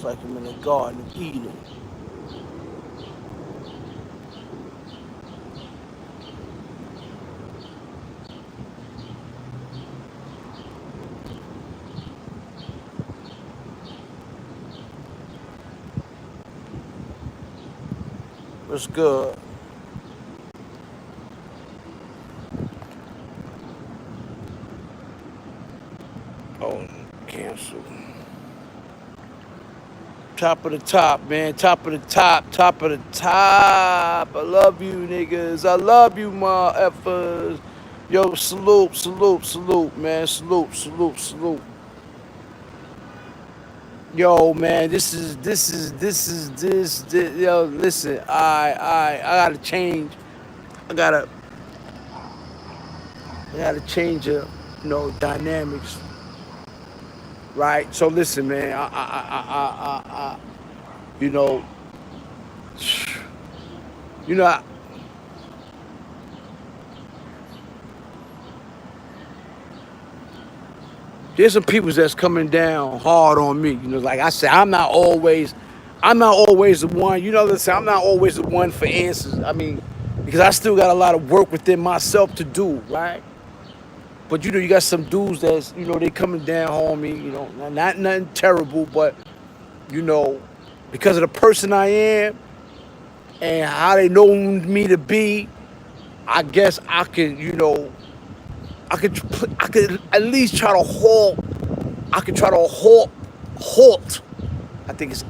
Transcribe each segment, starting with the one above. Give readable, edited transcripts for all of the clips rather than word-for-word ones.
just like I'm in the Garden of Eden. What's good? Oh, cancel. Top of the top, man. Top of the top. Top of the top. I love you, niggas. I love you, my effers. Yo, salute, salute, salute, man. Salute, salute, salute. Yo, man, this. Yo, listen, I gotta change. I gotta, I gotta change dynamics, right? So listen, man, you know, you know, I- there's some people that's coming down hard on me. Like I said, I'm not always the one. Listen, I'm not always the one for answers. I mean, because I still got a lot of work within myself to do, right? But you got some dudes that's they coming down on me. Not nothing terrible, but you know, because of the person I am and how they know me to be, I guess I could at least try to halt. I could try to halt. I think it's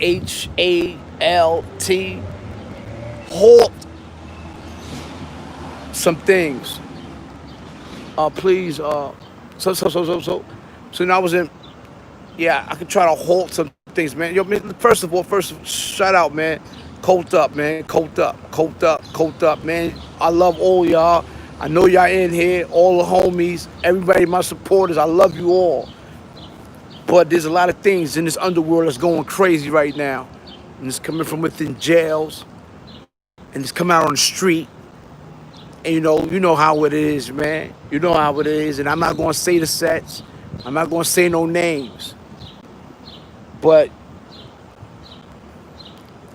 HALT, halt some things. Please, so now I was in. Yeah, I could try to halt some things, man. Yo, man, first, shout out, man. Colt up, man. Colt up, colt up, colt up, man. I love all y'all. I know y'all in here, all the homies, everybody, my supporters. I love you all. But there's a lot of things in this underworld that's going crazy right now. And it's coming from within jails. And it's coming out on the street. And you know how it is, man. You know how it is. And I'm not gonna say the sets. I'm not gonna say no names. But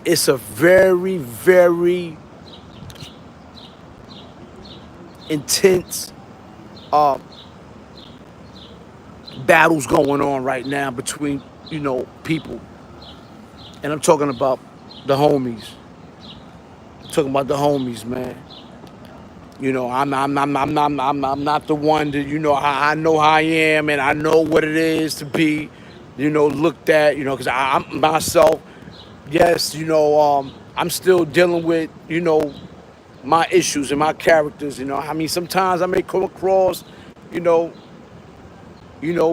it's a very, very intense battles going on right now between, people. And I'm talking about the homies. I'm talking about the homies, man. I'm not the one that I know how I am, and I know what it is to be, looked at, because I'm myself. Yes, I'm still dealing with, my issues and my characters. I mean, sometimes I may come across, you know,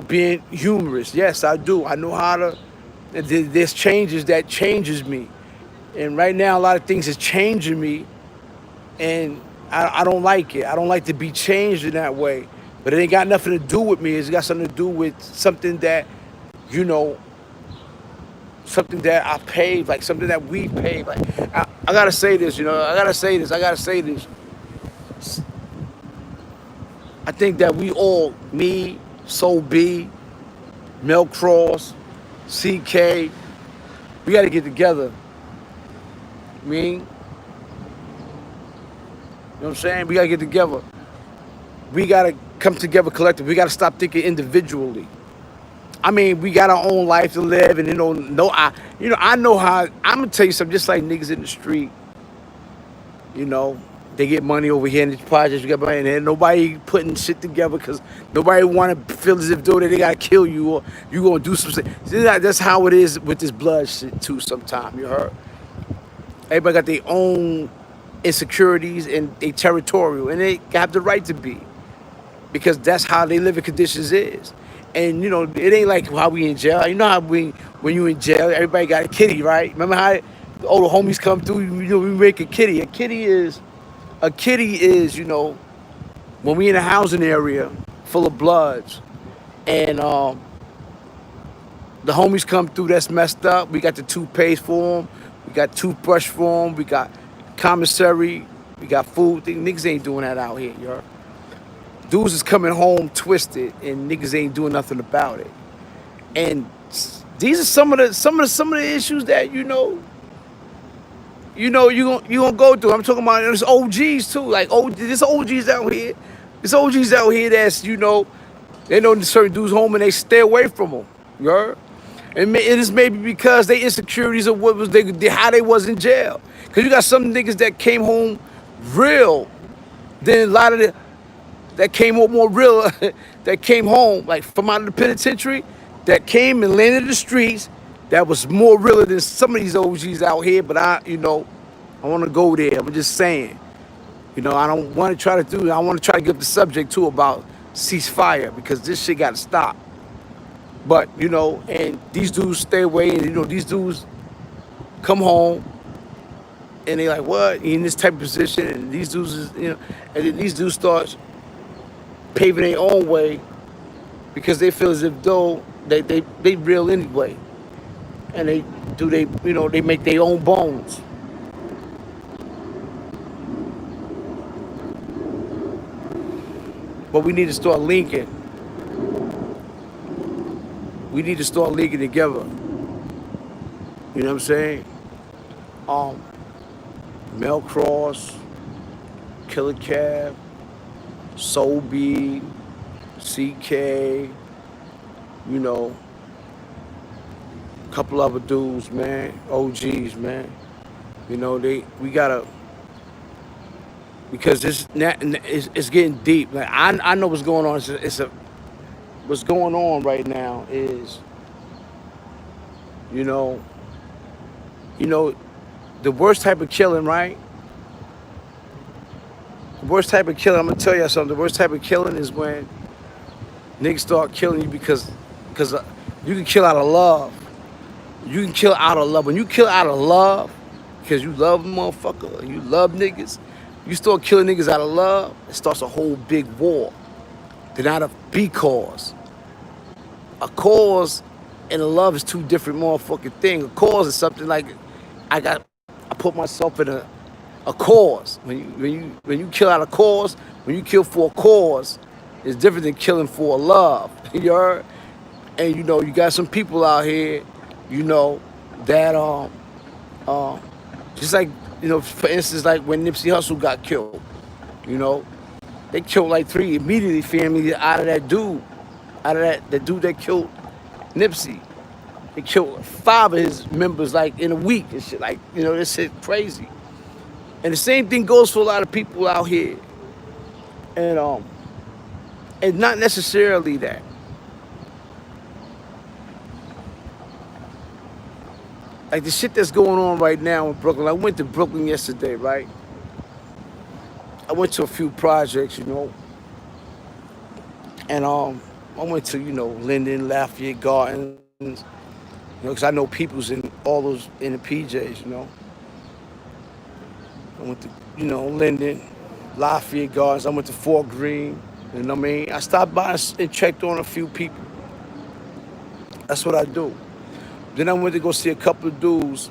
being humorous. Yes, I do. I know how to. There's changes that changes me, and right now a lot of things is changing me, and I don't like it. I don't like to be changed in that way. But it ain't got nothing to do with me. It's got something to do with something that, you know, something that I paid, like something that we paid. Like I gotta say this, I gotta say this. I gotta say this. I think that we all, me, Soul B, Mel Cross, CK, we gotta get together. I mean, you know what I'm saying? We gotta get together. We gotta come together collectively. We gotta stop thinking individually. I mean, we got our own life to live, and I know how. I'm gonna tell you something. Just like niggas in the street, you know, they get money over here in these projects. You got money, and nobody putting shit together because nobody want to feel as if though they gotta kill you or you gonna do something. See, that's how it is with this blood shit too. Sometimes you heard. Everybody got their own insecurities and they territorial, and they have the right to be because that's how they living conditions is. And it ain't like how we in jail. You know how when you in jail, everybody got a kitty, right? Remember how all the homies come through? We make a kitty. A kitty is when we in a housing area full of bloods, and the homies come through that's messed up. We got the toothpaste for them. We got toothbrush for them. We got commissary. We got food. Niggas ain't doing that out here, you heard? Dudes is coming home twisted, and niggas ain't doing nothing about it. And These are some of the issues that you gonna go through. I'm talking about there's OGs too. Like there's OGs out here. There's OGs out here that's they know certain dudes home and they stay away from them. You heard? And it is maybe because they insecurities of what was how they was in jail. Cause you got some niggas that came home real. Then a lot of that came home more real. That came home like from out of the penitentiary. That came and landed in the streets. That was more realer than some of these OGs out here. But I want to go there. I'm just saying. I don't want to try to do. I want to try to get the subject too about ceasefire because this shit got to stop. But and these dudes stay away, and these dudes come home, and they like what in this type of position, and these dudes is and then these dudes start paving their own way because they feel as if though they real anyway, and they make their own bones. But we need to start linking. We need to start linking together. You know what I'm saying? Mel Cross, Killer Cab, Soul B, CK, a couple other dudes, man, OGs, man. We gotta, because it's getting deep. Like I know what's going on. What's going on right now is, the worst type of killing, right? The worst type of killing, I'm gonna tell you something. The worst type of killing is when niggas start killing you because you can kill out of love. You can kill out of love. When you kill out of love, because you love a motherfucker, you love niggas, you start killing niggas out of love, it starts a whole big war. Then out of because. A cause and a love is two different motherfucking things. A cause is something like I put myself in a cause. When you kill out a cause, when you kill for a cause, it's different than killing for a love. You heard? And you got some people out here, that just like for instance, like when Nipsey Hussle got killed, they killed like 3 immediately family out of that dude. Out of that dude that killed Nipsey. They killed 5 of his members like in a week and shit. Like, this shit crazy. And the same thing goes for a lot of people out here. And not necessarily that. Like the shit that's going on right now in Brooklyn. I went to Brooklyn yesterday, right? I went to a few projects, and I went to, Linden, Lafayette Gardens, because I know people's in all those in the PJs, I went to, Linden, Lafayette Gardens. I went to Fort Greene, you know what I mean? I stopped by and checked on a few people. That's what I do. Then I went to go see a couple of dudes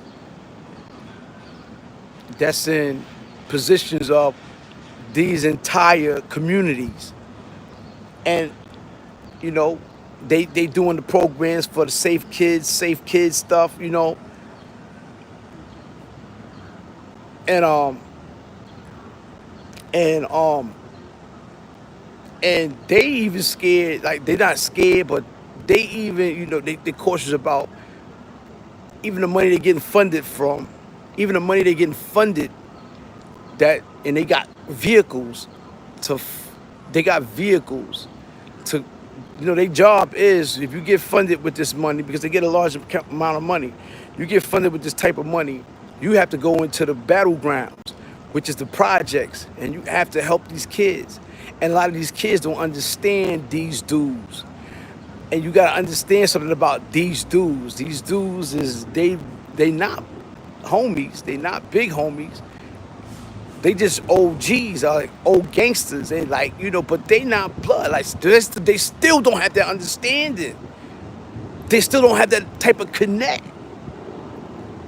that's in positions of these entire communities. And they doing the programs for the safe kids stuff, and they even scared, like they're not scared, but they even, they cautious about even the money they're getting funded from, even the money they're getting funded that, and they got vehicles to their job is, if you get funded with this money, because they get a large amount of money, you get funded with this type of money, you have to go into the battlegrounds, which is the projects, and you have to help these kids. And a lot of these kids don't understand these dudes. And you gotta understand something about these dudes. These dudes is, they not homies, they not big homies. They just OGs, like old gangsters, and like, but they not blood. Like they still don't have that understanding. They still don't have that type of connect.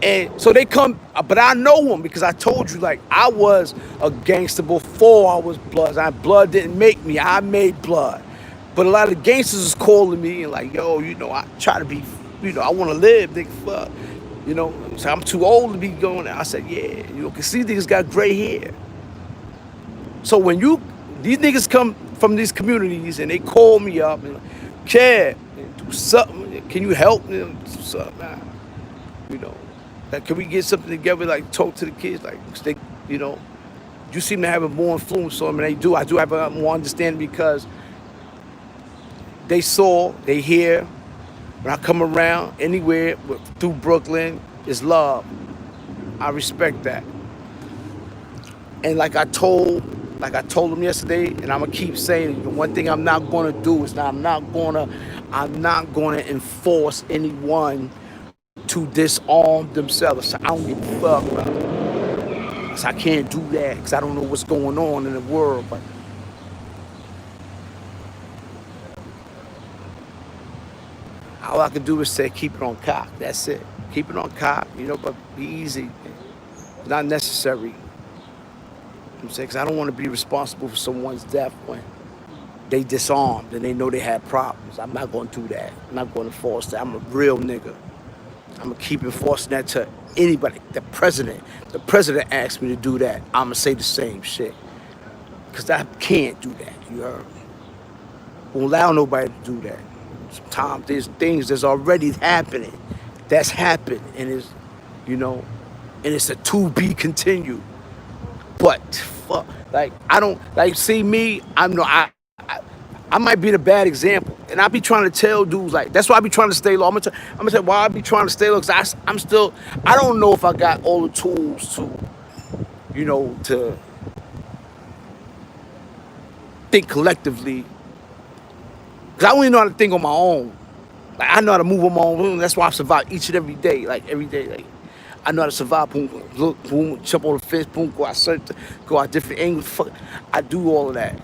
And so they come, but I know them because I told you, like, I was a gangster before I was blood. Blood didn't make me, I made blood. But a lot of gangsters is calling me and like, yo, I try to be I want to live, nigga, fuck. So I'm too old to be going there. I said, yeah, cause these niggas got gray hair. So when these niggas come from these communities and they call me up and care, do something, can you help them? Do something, you know. Like, can we get something together, like talk to the kids, like they, you seem to have a more influence on them, and they do. I do have a more understanding because they hear, when I come around anywhere through Brooklyn, is love. I respect that. And like I told them yesterday, and I'm gonna keep saying it, the one thing I'm not gonna do is I'm not gonna enforce anyone to disarm themselves. I don't give a fuck about it. So I can't do that because I don't know what's going on in the world. But all I can do is say keep it on cock. That's it. Keep it on cock, but be easy. It's not necessary. I'm saying, because I don't want to be responsible for someone's death when they disarmed and they know they had problems. I'm not going to do that. I'm not going to force that. I'm a real nigga. I'm going to keep enforcing that to anybody. The president asked me to do that. I'm going to say the same shit. Because I can't do that, you heard me? Won't allow nobody to do that. Sometimes there's things that's already happening. That's happened. And it's, and it's a to be continued. But fuck, like I don't see me. I might be the bad example, and I be trying to tell dudes like that's why I be trying to stay low. I'm gonna tell why I be trying to stay low because I'm still. I don't know if I got all the tools to think collectively. Because I only know how to think on my own. Like I know how to move on my own. That's why I survive each and every day. Like every day, like. I know how to survive. Boom, look, boom, jump on the fence, boom, go out, go out different angles. Fuck, I do all of that.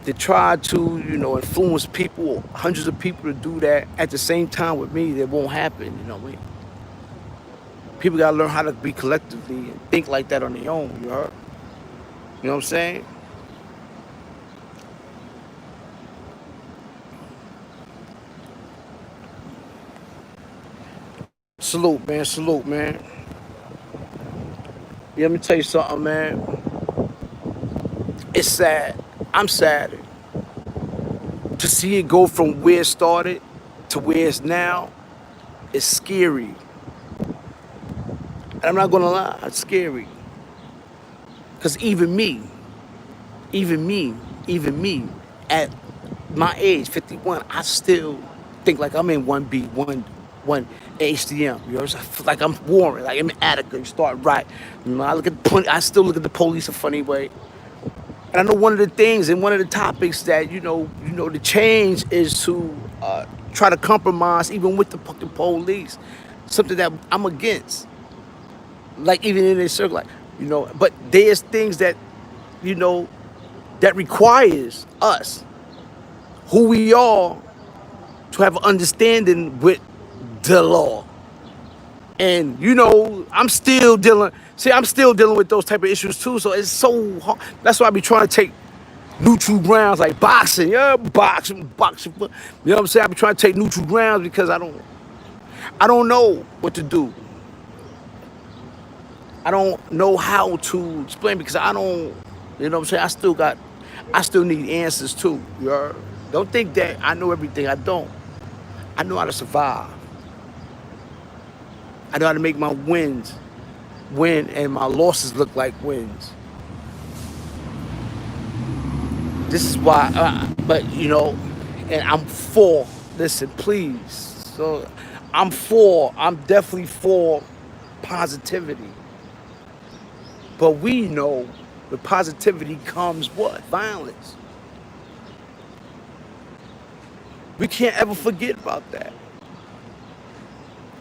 To try to, influence people, hundreds of people to do that at the same time with me, that won't happen. You know what I mean? People gotta learn how to be collectively and think like that on their own. You heard? You know what I'm saying? Salute, man. Salute, man. Yeah, let me tell you something, man. It's sad. I'm sad to see it go from where it started to where it's now. It's scary. And I'm not gonna lie, it's scary. Because even me, at my age, 51, I still think like I'm in 1B, one HDM. I feel like I'm Warren, like I'm in Attica. You start right. I still look at the police a funny way. And I know one of the things and one of the topics that the change is to try to compromise even with the fucking police. Something that I'm against. Like even in this circle, but there's things that that requires us, who we are, to have an understanding with the law. And I'm still dealing with those type of issues too. So it's so hard. That's why I be trying to take neutral grounds like boxing. Yeah, boxing. You know what I'm saying? I be trying to take neutral grounds because I don't know what to do. I don't know how to explain because I don't, you know what I'm saying? I still need answers too. You heard? Don't think that I know everything. I don't. I know how to survive. I know how to make my wins win and my losses look like wins. This is why, and I'm for, listen, please. So I'm definitely for positivity. But we know with positivity comes what? Violence. We can't ever forget about that.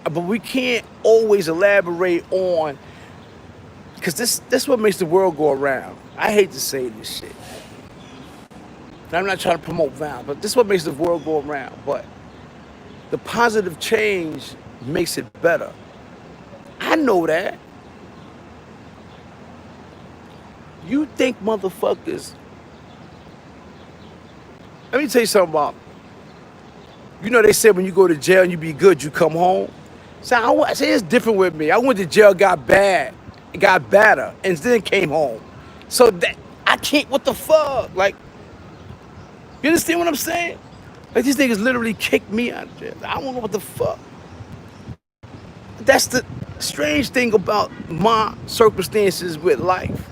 But we can't always elaborate on, because this what makes the world go around. I hate to say this shit. And I'm not trying to promote violence, but this is what makes the world go around. But the positive change makes it better. I know that. You think motherfuckers, let me tell you something about, You know, they said when you go to jail and you be good, you come home. So I say it's different with me. I went to jail, got bad, it got better, and then came home. So that I can't. What the fuck? Like, you understand what I'm saying? Like these niggas literally kicked me out of jail. I don't know what the fuck. That's the strange thing about my circumstances with life.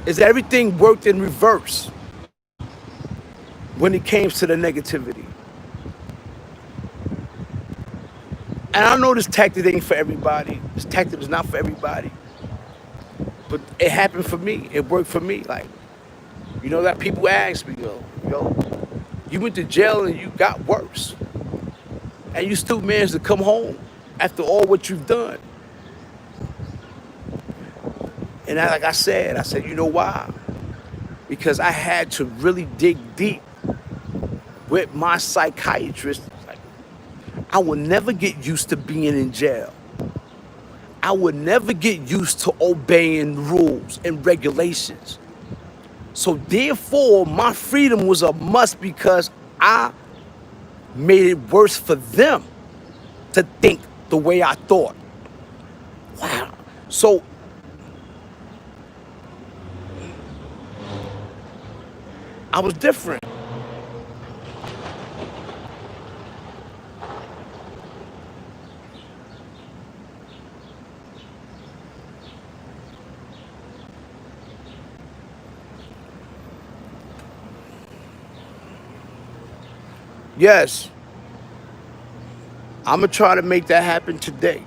Is that everything worked in reverse when it came to the negativity. And I know this tactic ain't for everybody. This tactic is not for everybody. But it happened for me. It worked for me. Like, you know that people ask me, you went to jail and you got worse. And you still managed to come home after all what you've done. And like I said, you know why? Because I had to really dig deep with my psychiatrist. Like, I will never get used to being in jail. I would never get used to obeying rules and regulations. So therefore, my freedom was a must because I made it worse for them to think the way I thought. Wow. So I was different. Yes, I'm gonna try to make that happen today.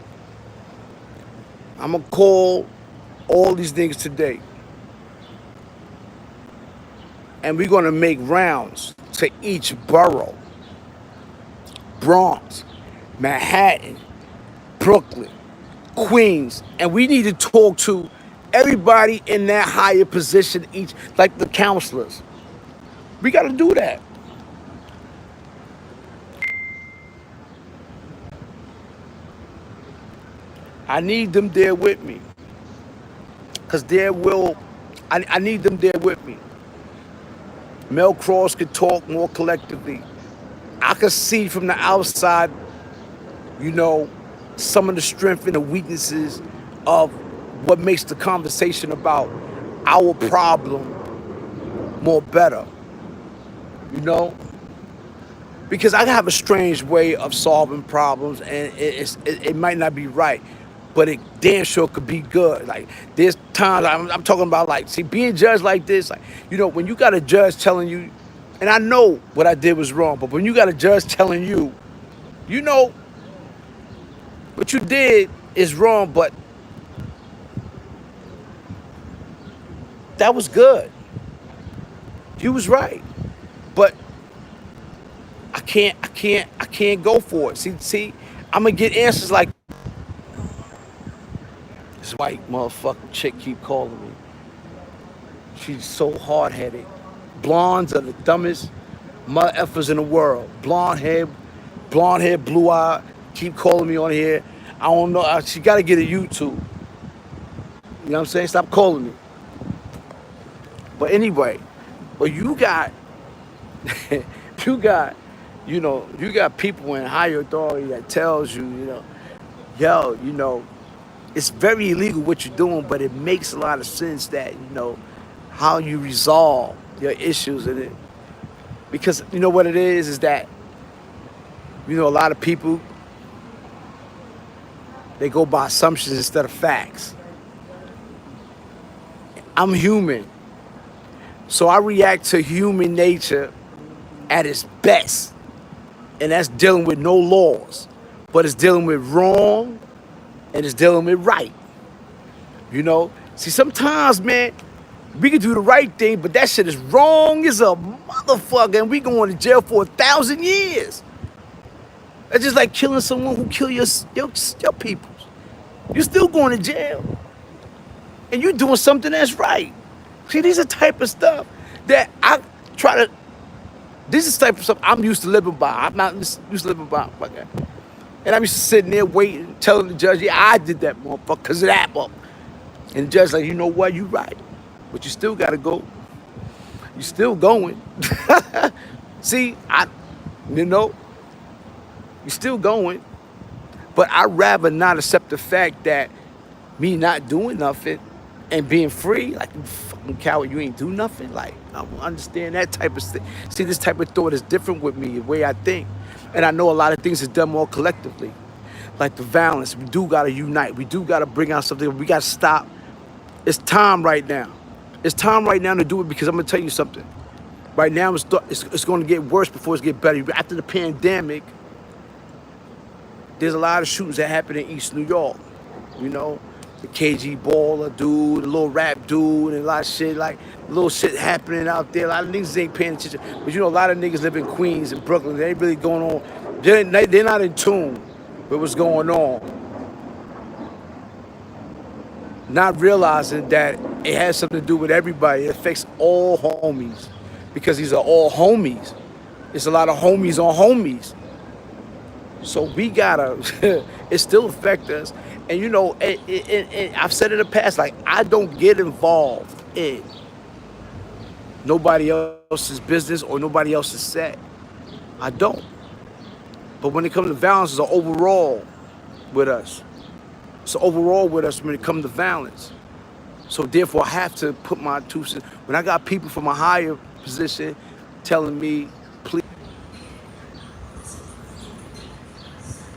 I'm gonna call all these niggas today. And we're gonna make rounds to each borough. Bronx, Manhattan, Brooklyn, Queens. And we need to talk to everybody in that higher position, each, like the counselors. We gotta do that. I need them there with me. Because I need them there with me. Mel Cross could talk more collectively. I could see from the outside, you know, some of the strength and the weaknesses of what makes the conversation about our problem more better, you know? Because I have a strange way of solving problems, and it might not be right, but it damn sure could be good. Like, there's times I'm talking about, like, see, being judged like this, like, you know, when you got a judge telling you, and I know what I did was wrong, but when you got a judge telling you, you know, what you did is wrong, but that was good. You was right, but I can't go for it. See, I'm gonna get answers like this white motherfucking chick keep calling me. She's so hard-headed. Blondes are the dumbest mother effers in the world. Blonde hair, blue eye. Keep calling me on here. I don't know. She got to get a YouTube. You know what I'm saying? Stop calling me. But anyway, but you got, you got, you got people in higher authority that tells you, it's very illegal what you're doing, but it makes a lot of sense that, how you resolve your issues in it. Because you know what it is that, a lot of people, they go by assumptions instead of facts. I'm human. So I react to human nature at its best. And that's dealing with no laws. But it's dealing with wrong and it's dealing with right. See, sometimes, man, we can do the right thing, but that shit is wrong as a motherfucker, and we going to jail for 1,000 years. That's just like killing someone who kill your people. You're still going to jail. And you're doing something that's right. See, these are the type of stuff that I try to, this is the type of stuff I'm used to living by. I'm not used to living by. Okay. And I'm used to sitting there waiting, telling the judge, yeah, I did that, motherfucker, because of that, motherfucker. And the judge's like, you know what, you right. But you still got to go. You still going. See, You know, you're still going. But I'd rather not accept the fact that me not doing nothing and being free, like, you fucking coward, you ain't do nothing. Like, I don't understand that type of thing. See, this type of thought is different with me, the way I think. And I know a lot of things is done more collectively. Like the violence, we do gotta unite. We do gotta bring out something. We gotta stop. It's time right now. It's time right now to do it, because I'm gonna tell you something. Right now, it's going to get worse before it gets better. After the pandemic, there's a lot of shootings that happen in East New York. You know, the KG baller dude, the little rap dude, and a lot of shit, like little shit happening out there. A lot of niggas ain't paying attention. But you know, a lot of niggas live in Queens and Brooklyn. They ain't really going on. They're not in tune with what's going on. Not realizing that it has something to do with everybody. It affects all homies, because these are all homies. It's a lot of homies on homies. So we gotta, it still affect us. And you know, and I've said in the past, like, I don't get involved in nobody else's business or nobody else's set. I don't. But when it comes to violence, it's an overall with us. So overall with us when it comes to violence. So therefore I have to put my 2 cents. When I got people from a higher position telling me, please,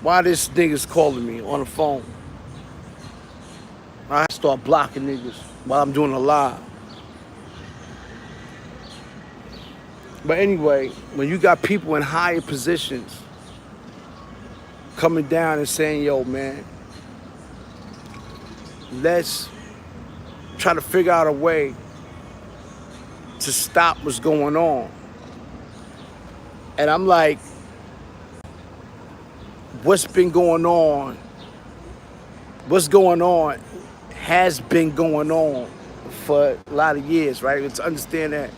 why this nigga's calling me on the phone? I start blocking niggas while I'm doing a live. But anyway, when you got people in higher positions coming down and saying, yo, man, let's try to figure out a way to stop what's going on. And I'm like, what's been going on? What's going on has been going on for a lot of years, right? Let's understand that.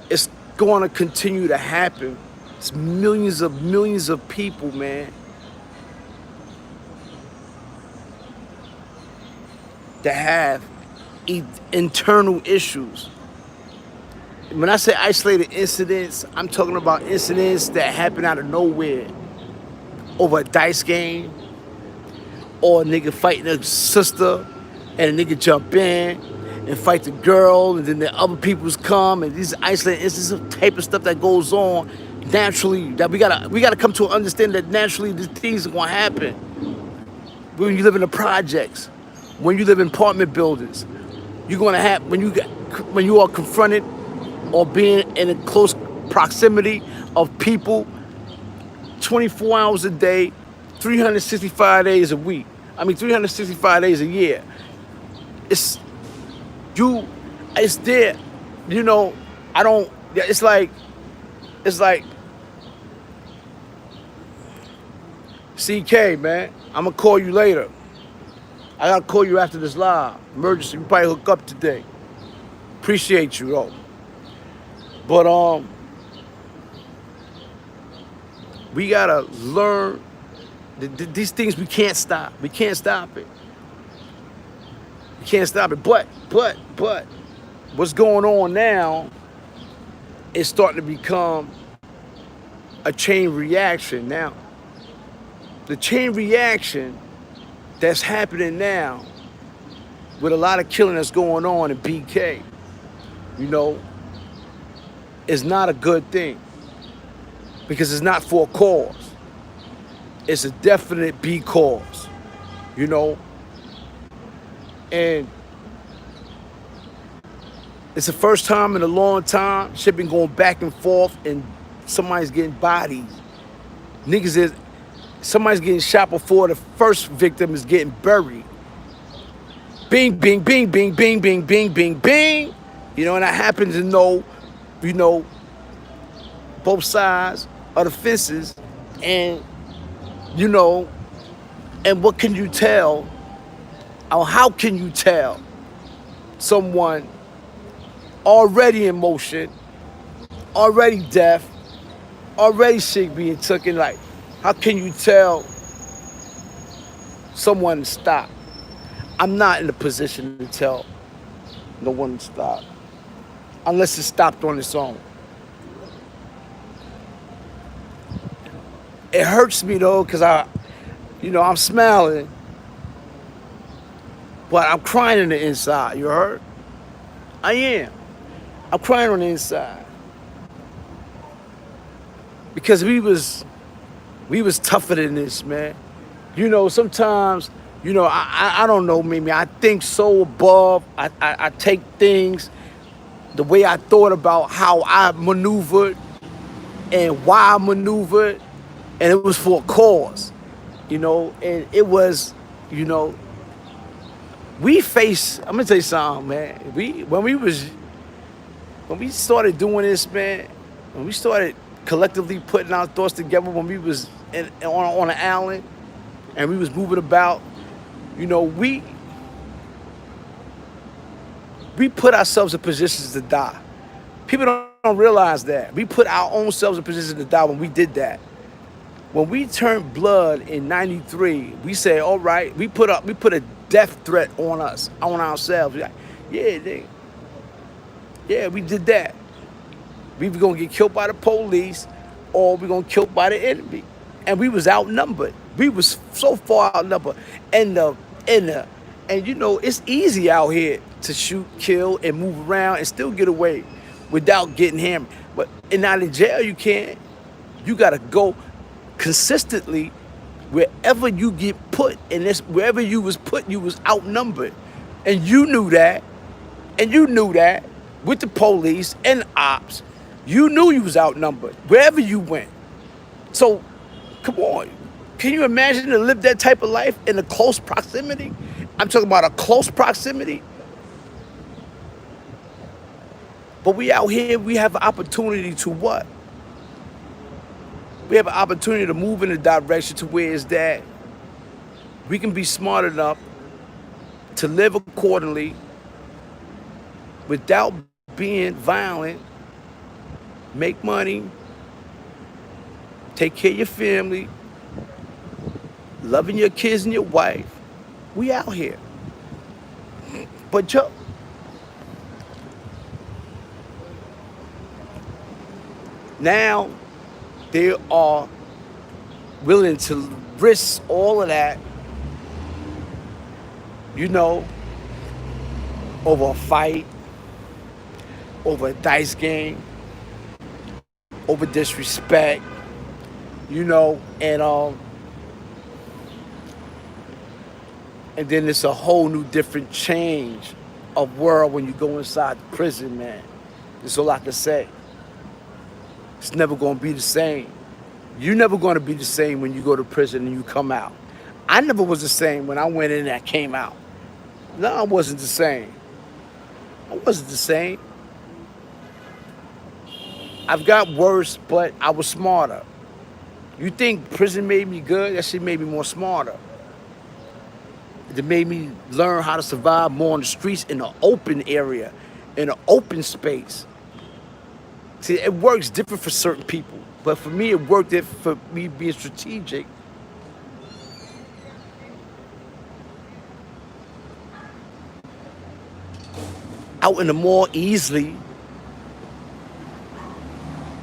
It's going to continue to happen. It's millions of people, man, that have internal issues. When I say isolated incidents, I'm talking about incidents that happen out of nowhere, over a dice game, or a nigga fighting a sister and a nigga jump in and fight the girl, and then the other people's come, and these isolated instances of type of stuff that goes on naturally, that we gotta come to an understanding that naturally these things are gonna happen. When you live in the projects, when you live in apartment buildings, you're gonna have, when you are confronted or being in a close proximity of people 24 hours a day, 365 days a week. 365 days a year. It's there, you know. It's like, CK, man, I'm gonna call you later. I gotta call you after this live. Emergency, we probably hook up today. Appreciate you, though. But we gotta learn these things. We can't stop. We can't stop it. We can't stop it. But what's going on now is starting to become a chain reaction now. The chain reaction that's happening now with a lot of killing that's going on in BK, you know, is not a good thing, because it's not for a cause. It's a definite B cause, you know, and it's the first time in a long time shit been going back and forth, and somebody's getting bodied. Somebody's getting shot before the first victim is getting buried. Bing, bing, bing, bing, bing, bing, bing, bing, bing. You know, and I happen to know, you know, both sides of the fences, and, you know, and what can you tell, or how can you tell someone already in motion, already deaf, already shit being taken, like, how can you tell someone to stop? I'm not in a position to tell no one to stop. unless it stopped on its own. It hurts me though, cause I'm smiling, but I'm crying on the inside. You heard? I am. I'm crying on the inside because we was tougher than this, man. Sometimes, I don't know, maybe I think so above. I take things the way I thought about how I maneuvered and why I maneuvered, and it was for a cause, and it was, you know, we face. I'm gonna tell you something, man. When we started doing this, man, when we started collectively putting our thoughts together, when we was on an island and we was moving about, you know, we put ourselves in positions to die. People don't realize that. We put our own selves in positions to die when we did that. When we turned blood in '93, we said, all right, we put a death threat on us, on ourselves. We're like, yeah, nigga. Yeah, we did that. We were gonna get killed by the police or we gonna get killed by the enemy. And we was outnumbered. We was so far outnumbered. And it's easy out here to shoot, kill, and move around and still get away without getting hammered. But out in jail you can't. You gotta go consistently wherever you get put, and wherever you was put, you was outnumbered. And you knew that. With the police and the ops. You knew you was outnumbered wherever you went. So, come on. Can you imagine to live that type of life in a close proximity? I'm talking about a close proximity. But we out here, we have an opportunity to what? We have an opportunity to move in a direction to where is that we can be smart enough to live accordingly without being violent, make money, take care of your family, loving your kids and your wife. We out here. But now they are willing to risk all of that, over a fight, over a dice game, over disrespect, and then it's a whole new different change of world when you go inside the prison, man. That's all I can say. It's never gonna be the same. You're never gonna be the same when you go to prison and you come out. I never was the same when I went in and I came out. No, I wasn't the same. I wasn't the same. I've got worse, but I was smarter. You think prison made me good? That shit made me more smarter. It made me learn how to survive more on the streets in the open area, in an open space. See, it works different for certain people, but for me, it worked for me being strategic. Out in a more easily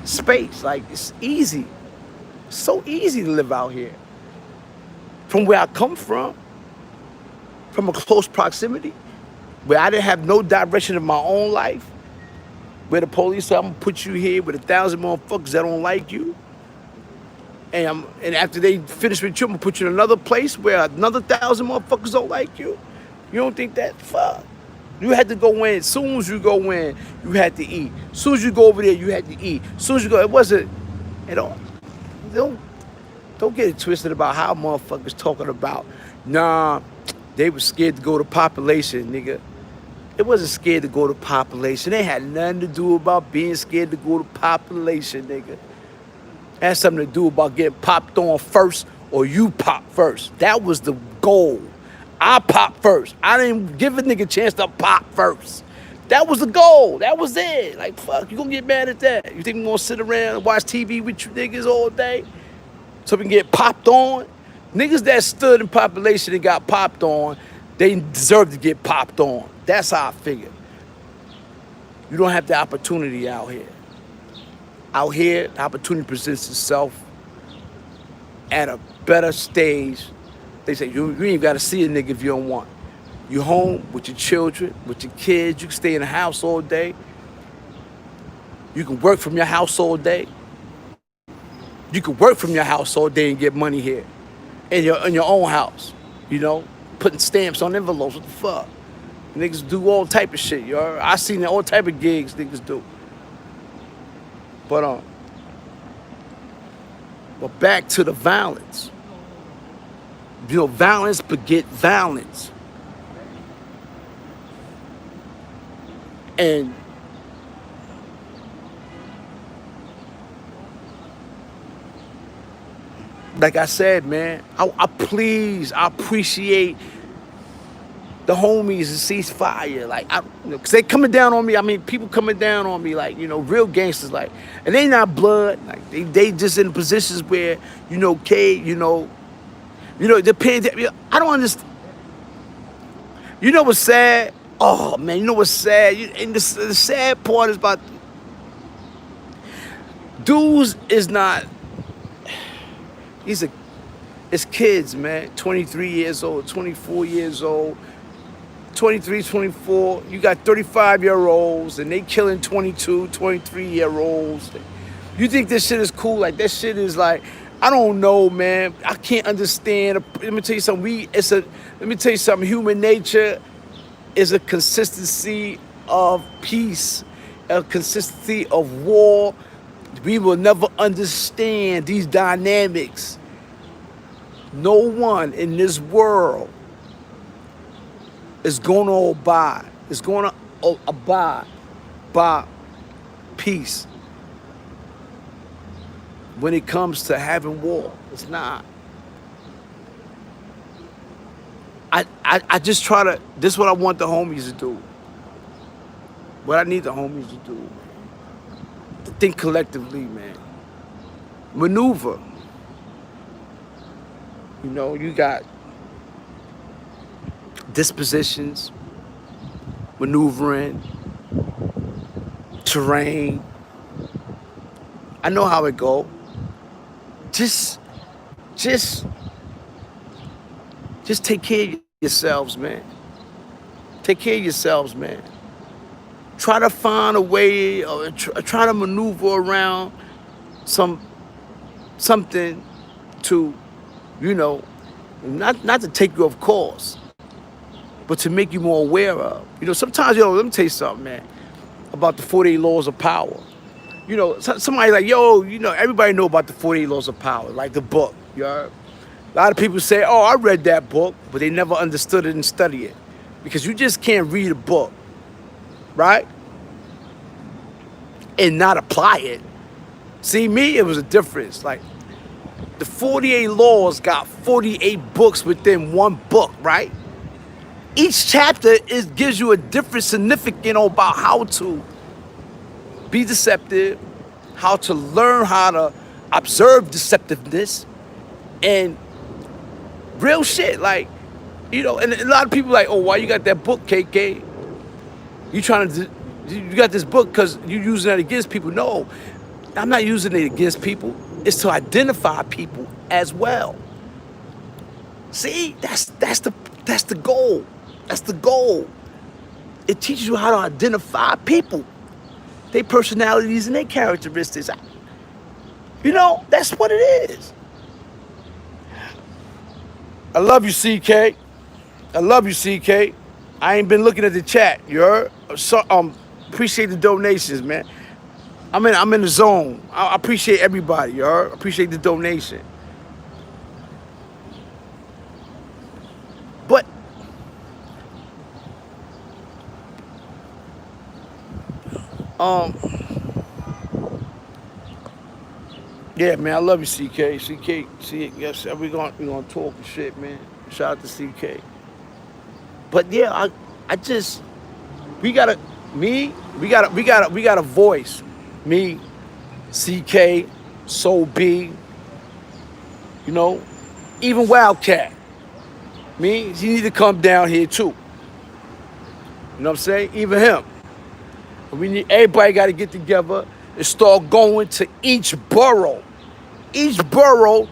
space. Like, it's easy. So easy to live out here. From where I come from a close proximity, where I didn't have no direction of my own life, where the police said, I'm gonna put you here with 1,000 motherfuckers that don't like you. And after they finish with you, I'm gonna put you in another place where another 1,000 motherfuckers don't like you. You don't think that? Fuck. You had to go in. As soon as you go in, you had to eat. As soon as you go over there, you had to eat. As soon as you go, it wasn't, don't get it twisted about how motherfuckers talking about, nah, they were scared to go to population, nigga. It wasn't scared to go to population. It had nothing to do about being scared to go to population, nigga. It had something to do about getting popped on first or you pop first. That was the goal. I pop first. I didn't give a nigga a chance to pop first. That was the goal. That was it. Like, fuck, you gonna get mad at that? You think I'm gonna sit around and watch TV with you niggas all day so we can get popped on? Niggas that stood in population and got popped on, they deserve to get popped on. That's how I figure. You don't have the opportunity out here. Out here, the opportunity presents itself at a better stage. They say, you ain't got to see a nigga if you don't want. You home with your children, with your kids. You can stay in the house all day. You can work from your house all day. You can work from your house all day and get money here. In your own house. You know? Putting stamps on envelopes. What the fuck? Niggas do all type of shit, yo. I seen all type of gigs niggas do. But back to the violence. You know, violence beget violence. And like I said, man, I appreciate the homies and ceasefire. Like, cause they coming down on me. I mean, people coming down on me, like, you know, real gangsters, like, and they not blood. Like, they just in positions where, you know, depends. I don't understand. You know what's sad? Oh man, you know what's sad? And the sad part is about dudes is not. It's kids, man. 23 years old, 24 years old, 23, 24. You got 35-year-olds and they killing 22, 23-year-olds. You think this shit is cool? Like, that shit is like, I don't know, man. I can't understand. Let me tell you something. Let me tell you something. Human nature is a consistency of peace, a consistency of war. We will never understand these dynamics. No one in this world is going to abide. Is going to abide by peace. When it comes to having war, it's not. I just try to. This is what I want the homies to do. What I need the homies to do. To think collectively, man. Maneuver. You know, you got dispositions, maneuvering, terrain. I know how it go. Just take care of yourselves, man. Take care of yourselves, man. Try to find a way, or try to maneuver around something to, you know, not to take you off course, but to make you more aware of. You know, sometimes, let me tell you something, man, about the 48 laws of power. You know, somebody like, everybody know about the 48 laws of power, like the book. You know? A lot of people say, oh, I read that book, but they never understood it and studied it. Because you just can't read a book, right? And not apply it. See, me, it was a difference. Like, the 48 laws got 48 books within one book, right? Each chapter gives you a different significance about how to be deceptive, how to learn how to observe deceptiveness, and real shit. Like, and a lot of people like, oh, why you got that book, KK? You got this book because you're using it against people. No, I'm not using it against people. It's to identify people as well. See, that's the goal. That's the goal. It teaches you how to identify people, their personalities and their characteristics. That's what it is. I love you, CK. I love you, CK. I ain't been looking at the chat. You heard? So, appreciate the donations, man. I'm in the zone. I appreciate everybody, you heard? Appreciate the donation. But yeah, man, I love you, CK. Yes, we gonna talk and shit, man. Shout out to CK. But yeah, we got a voice. Me, CK, Soul B, even Wildcat. He need to come down here too. You know what I'm saying? Even him. We need everybody got to get together and start going to each borough. Each borough,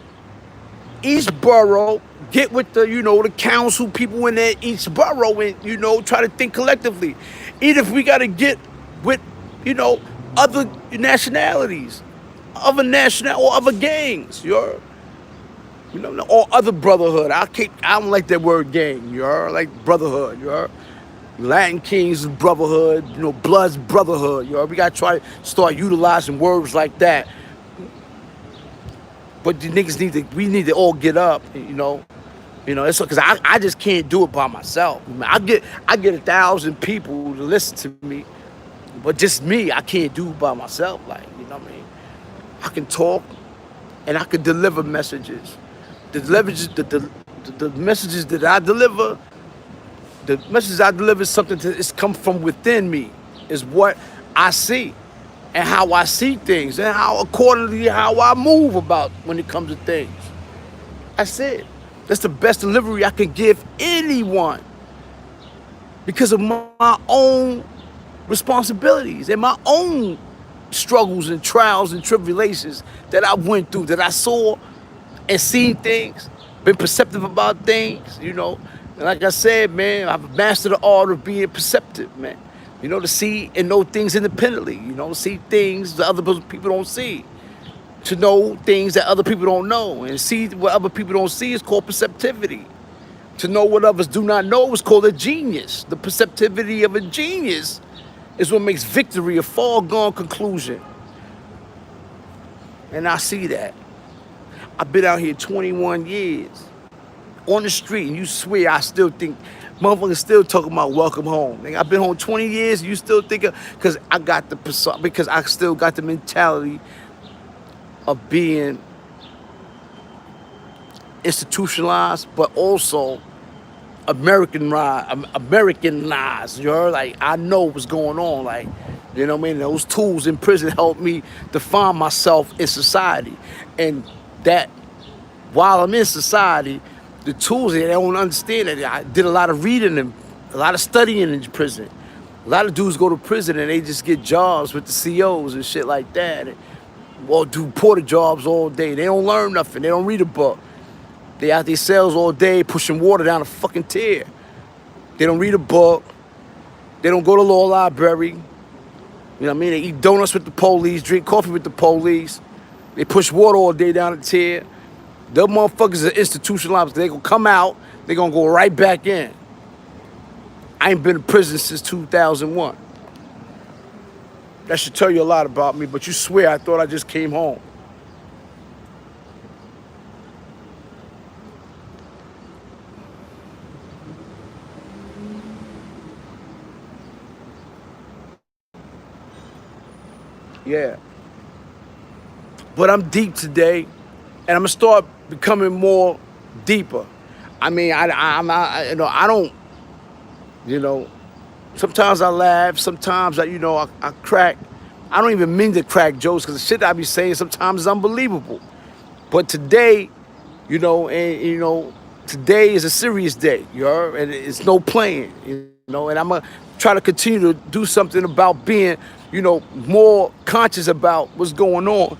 each borough, get with the, the council people in there, each borough, and, try to think collectively. Even if we got to get with, other nationalities, other national or other gangs, or other brotherhood. I don't like that word gang, I like brotherhood, Latin Kings brotherhood, Bloods brotherhood, we gotta try to start utilizing words like that. But the niggas we need to all get up, it's because I just can't do it by myself. I get 1,000 people to listen to me, but just me, I can't do it by myself. Like, what I mean? I can talk and I can deliver messages. The messages that I deliver, is something that's come from within me, is what I see and how I see things and how I move about when it comes to things. That's it. That's the best delivery I can give anyone because of my own responsibilities and my own struggles and trials and tribulations that I went through, that I saw and seen things, been perceptive about things, And like I said, man, I've mastered the art of being perceptive, man. To see and know things independently, see things that other people don't see. To know things that other people don't know. And see what other people don't see is called perceptivity. To know what others do not know is called a genius. The perceptivity of a genius is what makes victory a foregone conclusion. And I see that. I've been out here 21 years on the street, and you swear I still think motherfuckers still talking about welcome home. I've been home 20 years, and you still think because I still got the mentality of being institutionalized, but also Americanized. Like, I know what's going on. Like, those tools in prison helped me define myself in society. And that while I'm in society, the tools, they don't understand that. I did a lot of reading and a lot of studying in prison. A lot of dudes go to prison and they just get jobs with the COs and shit like that. Or do porter jobs all day. They don't learn nothing. They don't read a book. They out their cells all day pushing water down a fucking tear. They don't read a book. They don't go to law library. They eat donuts with the police, drink coffee with the police. They push water all day down the tear. Them motherfuckers are institutionalized. They gonna come out, they gonna go right back in. I ain't been in prison since 2001. That should tell you a lot about me, but you swear I thought I just came home. Yeah. But I'm deep today, and I'm gonna start becoming more deeper. I mean, I don't, sometimes I laugh, sometimes I crack. I don't even mean to crack jokes because the shit I be saying sometimes is unbelievable. But today, today is a serious day, and it's no playing, and I'm gonna try to continue to do something about being, more conscious about what's going on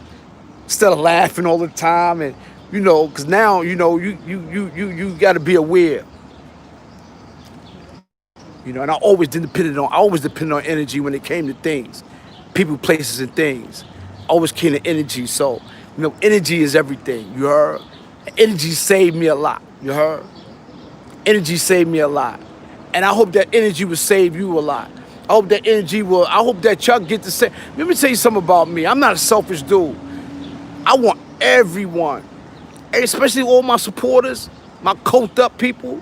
instead of laughing all the time, and because now you got to be aware, and I always depended on energy when it came to things, people, places, and things. Always came to energy, so energy is everything. You heard? Energy saved me a lot. You heard? Energy saved me a lot, and I hope that energy will save you a lot. I hope that y'all get to say. Let me tell you something about me. I'm not a selfish dude. I want everyone, especially all my supporters, my coked up people.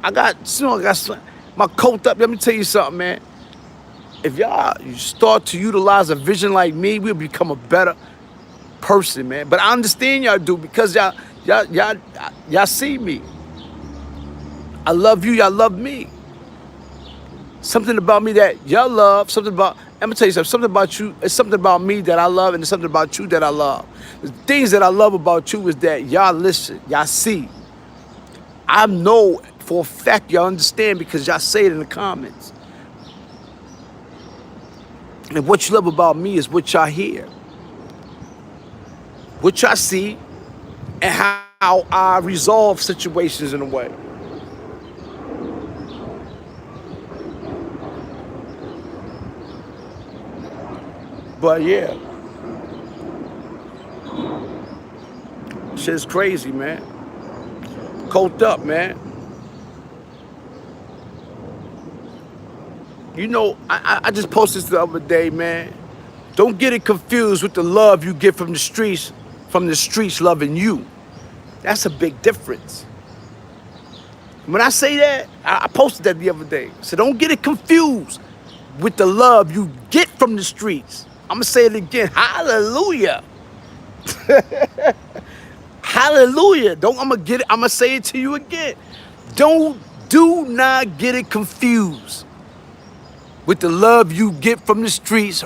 I got my coked up. Let me tell you something, man. If you start to utilize a vision like me, we'll become a better person, man. But I understand y'all do because y'all see me. I love you, y'all love me. Something about me that y'all love, I'm gonna tell you something about you, it's something about me that I love, and it's something about you that I love. The things that I love about you is that y'all listen, y'all see. I know for a fact y'all understand because y'all say it in the comments. And what you love about me is what y'all hear, what y'all see, and how I resolve situations in a way. But yeah, shit's crazy, man. Coked up, man. You know, I just posted this the other day, man. Don't get it confused with the love you get from the streets loving you. That's a big difference. When I say that, I posted that the other day. So don't get it confused with the love you get from the streets. I'm gonna say it again. Hallelujah. Hallelujah. I'm gonna say it to you again. Do not get it confused with the love you get from the streets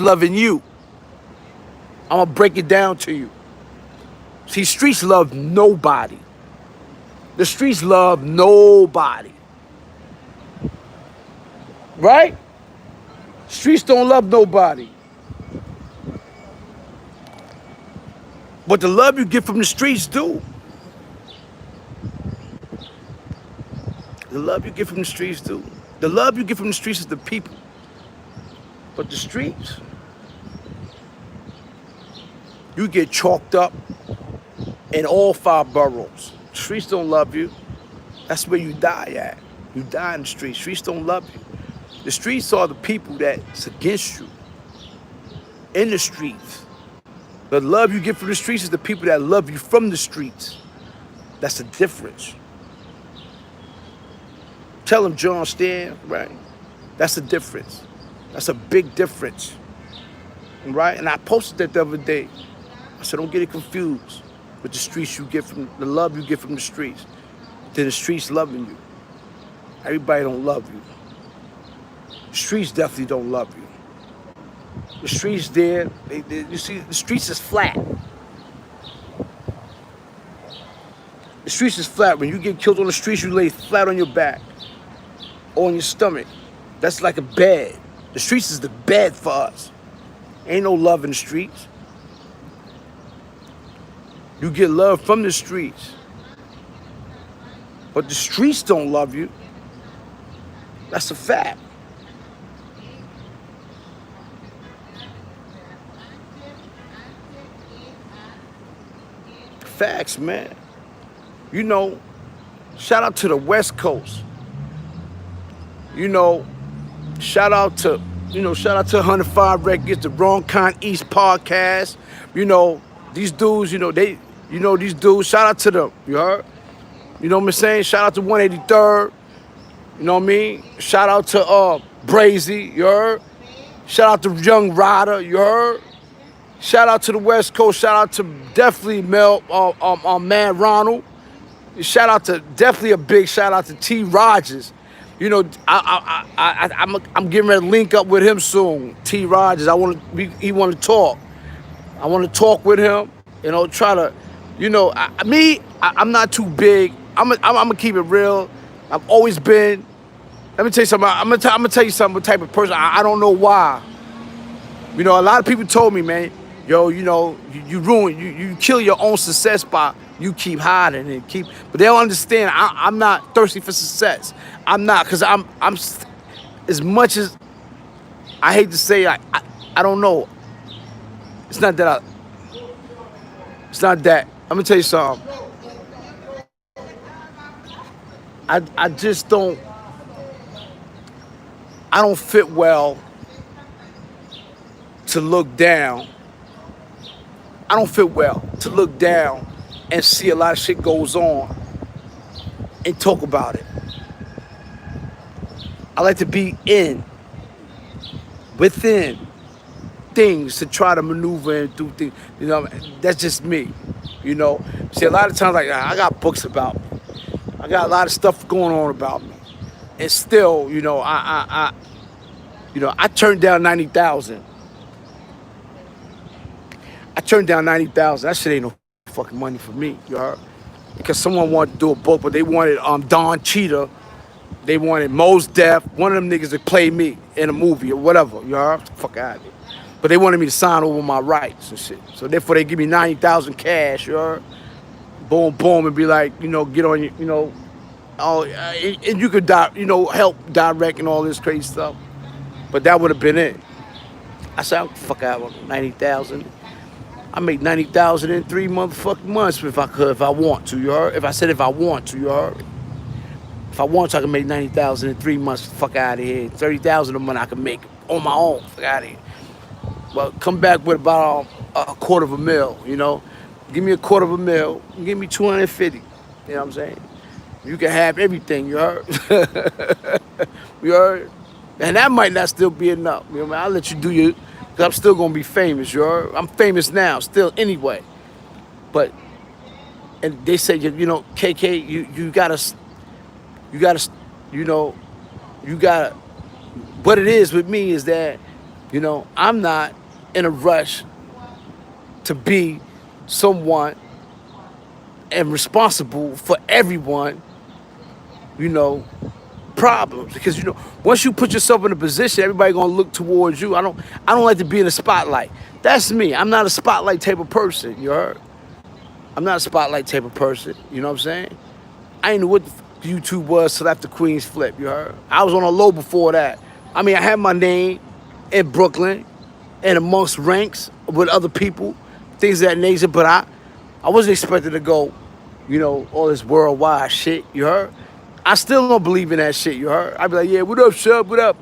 loving you. I'm gonna break it down to you. See, streets love nobody. The streets love nobody. Right? Streets don't love nobody. But the love you get from the streets do. The love you get from the streets do. The love you get from the streets is the people. But the streets, you get chalked up in all 5 boroughs. Streets don't love you. That's where you die at. You die in the streets. Streets don't love you. The streets are the people that's against you. In the streets. The love you get from the streets is the people that love you from the streets. That's the difference. Tell him, John Stan, right? That's the difference. That's a big difference. Right? And I posted that the other day. I said, don't get it confused with the streets you get from the love you get from the streets. Then the streets loving you. Everybody don't love you. The streets definitely don't love you. The streets there, you see, the streets is flat. The streets is flat. When you get killed on the streets, you lay flat on your back or on your stomach. That's like a bed. The streets is the bed for us. Ain't no love in the streets. You get love from the streets. But the streets don't love you. That's a fact. Facts, man. You know, shout out to the West Coast. You know, shout out to 105 Records, the Wrong Kind East podcast. You know, these dudes, these dudes, shout out to them, you heard? You know what I'm saying? Shout out to 183rd, you know what I mean? Shout out to Brazy, you heard? Shout out to Young Rider, you heard? Shout out to the West Coast. Shout out to definitely man Ronald. Shout out to definitely a big shout out to T. Rogers. You know, I'm getting ready to link up with him soon. T. Rogers. He want to talk. I want to talk with him. You know, try to, I'm not too big. I'm gonna keep it real. I've always been. Let me tell you something. I'm gonna tell you something. What type of person? I don't know why. You know, a lot of people told me, man. Yo, you ruin, you kill your own success by you keep hiding and but they don't understand. I'm not thirsty for success. I'm not, cause I'm as much as I hate to say, I don't know. It's not that. I'm gonna tell you something. I just don't. I don't fit well to look down. I don't feel well to look down and see a lot of shit goes on and talk about it. I like to be within things to try to maneuver and do things. You know, that's just me. You know, see, a lot of times, like, I got books about me. I got a lot of stuff going on about me, and still, I turned down 90,000. I turned down 90,000. That shit ain't no fucking money for me, you heard? Because someone wanted to do a book, but they wanted Don Cheetah They wanted Mos Def, one of them niggas to play me in a movie or whatever. You heard? Fuck out of here. But they wanted me to sign over my rights and shit. So therefore they give me 90,000 cash, you heard? Boom, boom, and be like, get on your, and you could, help direct and all this crazy stuff. But that would have been it. I said, fuck out 90,000. I make 90,000 in 3 motherfucking months if I could, if I want to, you heard? If I want to, you heard? If I want to, I can make 90,000 in 3 months. Fuck out of here. 30,000 a month I can make on my own. Fuck out of here. Well, come back with about a quarter of a mil, Give me a quarter of a mil. Give me 250. You know what I'm saying? You can have everything, you heard? You heard? And that might not still be enough. You know what I mean? I'll let you do your, because I'm still going to be famous, you heard? I'm famous now, still anyway. But, and they say, KK, you gotta, what it is with me is that, I'm not in a rush to be someone and responsible for everyone, problems. Because once you put yourself in a position, everybody gonna look towards you. I don't like to be in the spotlight. That's me. I'm not a spotlight type of person, you heard? I'm not a spotlight type of person, you know what I'm saying? I ain't know what the YouTube was till after Queens Flip, you heard? I was on a low before that. I mean, I had my name in Brooklyn and amongst ranks with other people, things of that nature, but I wasn't expected to go, all this worldwide shit, you heard? I still don't believe in that shit, you heard? I be like, yeah, what up, Shub, what up,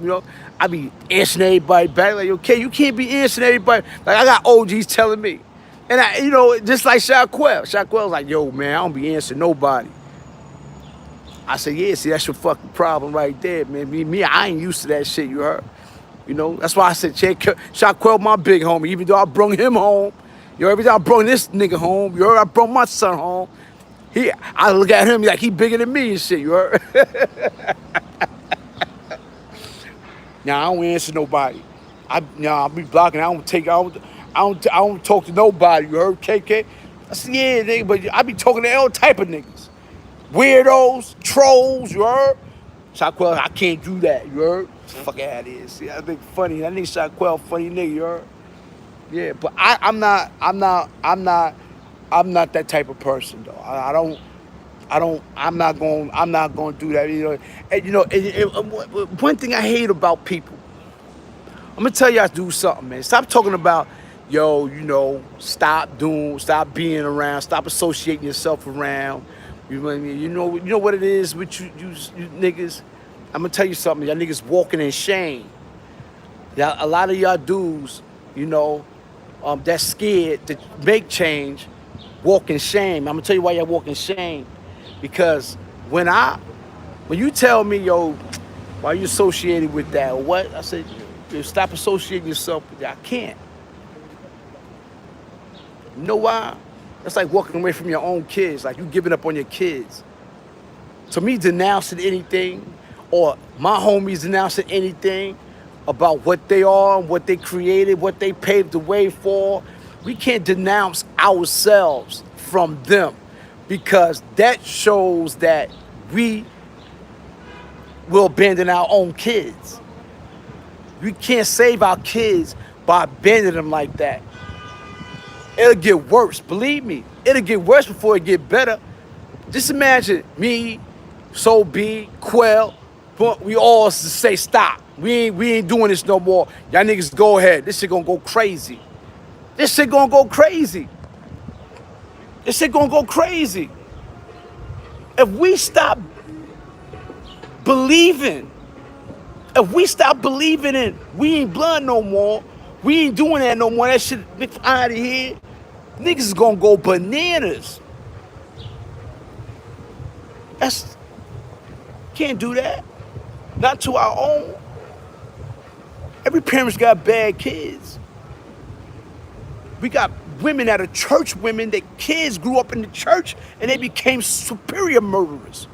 I be answering everybody back, like, okay, you can't be answering everybody. Like, I got OGs telling me. And just like Shaquille. Shaquille's like, yo, man, I don't be answering nobody. I said, yeah, see, that's your fucking problem right there, man. Me, I ain't used to that shit, you heard? That's why I said, Shaquille, my big homie, even though I brung him home, every time I brung this nigga home, I brung my son home, I look at him like he bigger than me and shit, you heard? Now, I don't answer nobody. I'll be blocking, I don't talk to nobody, you heard, KK? I said, yeah, nigga, but I be talking to all type of niggas. Weirdos, trolls, you heard? Shaquille, I can't do that, you heard? Fuck out of here. See, I think funny. That nigga Shaquille, funny nigga, you heard? Yeah, but I'm not that type of person though. I'm not going to do that. And one thing I hate about people, I'm gonna tell y'all to do something, man. Stop talking about, stop being around, stop associating yourself around. You know what I mean? You know what it is with you niggas? I'm gonna tell you something. Y'all niggas walking in shame. A lot of y'all dudes, that's scared to make change, walk in shame. I'm gonna tell you why y'all walk in shame. Because when you tell me, yo, why you associated with that or what? I said, stop associating yourself with that. I can't. You know why? That's like walking away from your own kids, like you giving up on your kids. To me, denouncing anything, or my homies denouncing anything about what they are, what they created, what they paved the way for, we can't denounce ourselves from them, because that shows that we will abandon our own kids. We can't save our kids by abandoning them like that. It'll get worse, believe me. It'll get worse before it get better. Just imagine me, So B, Quell, we all say stop. We ain't doing this no more. Y'all niggas go ahead. This shit gonna go crazy. This shit gonna go crazy. This shit gonna go crazy. If we stop believing, in we ain't blood no more, we ain't doing that no more, that shit out of here, niggas is gonna go bananas. Can't do that. Not to our own. Every parent's got bad kids. We got women that are church women, that kids grew up in the church and they became superior murderers.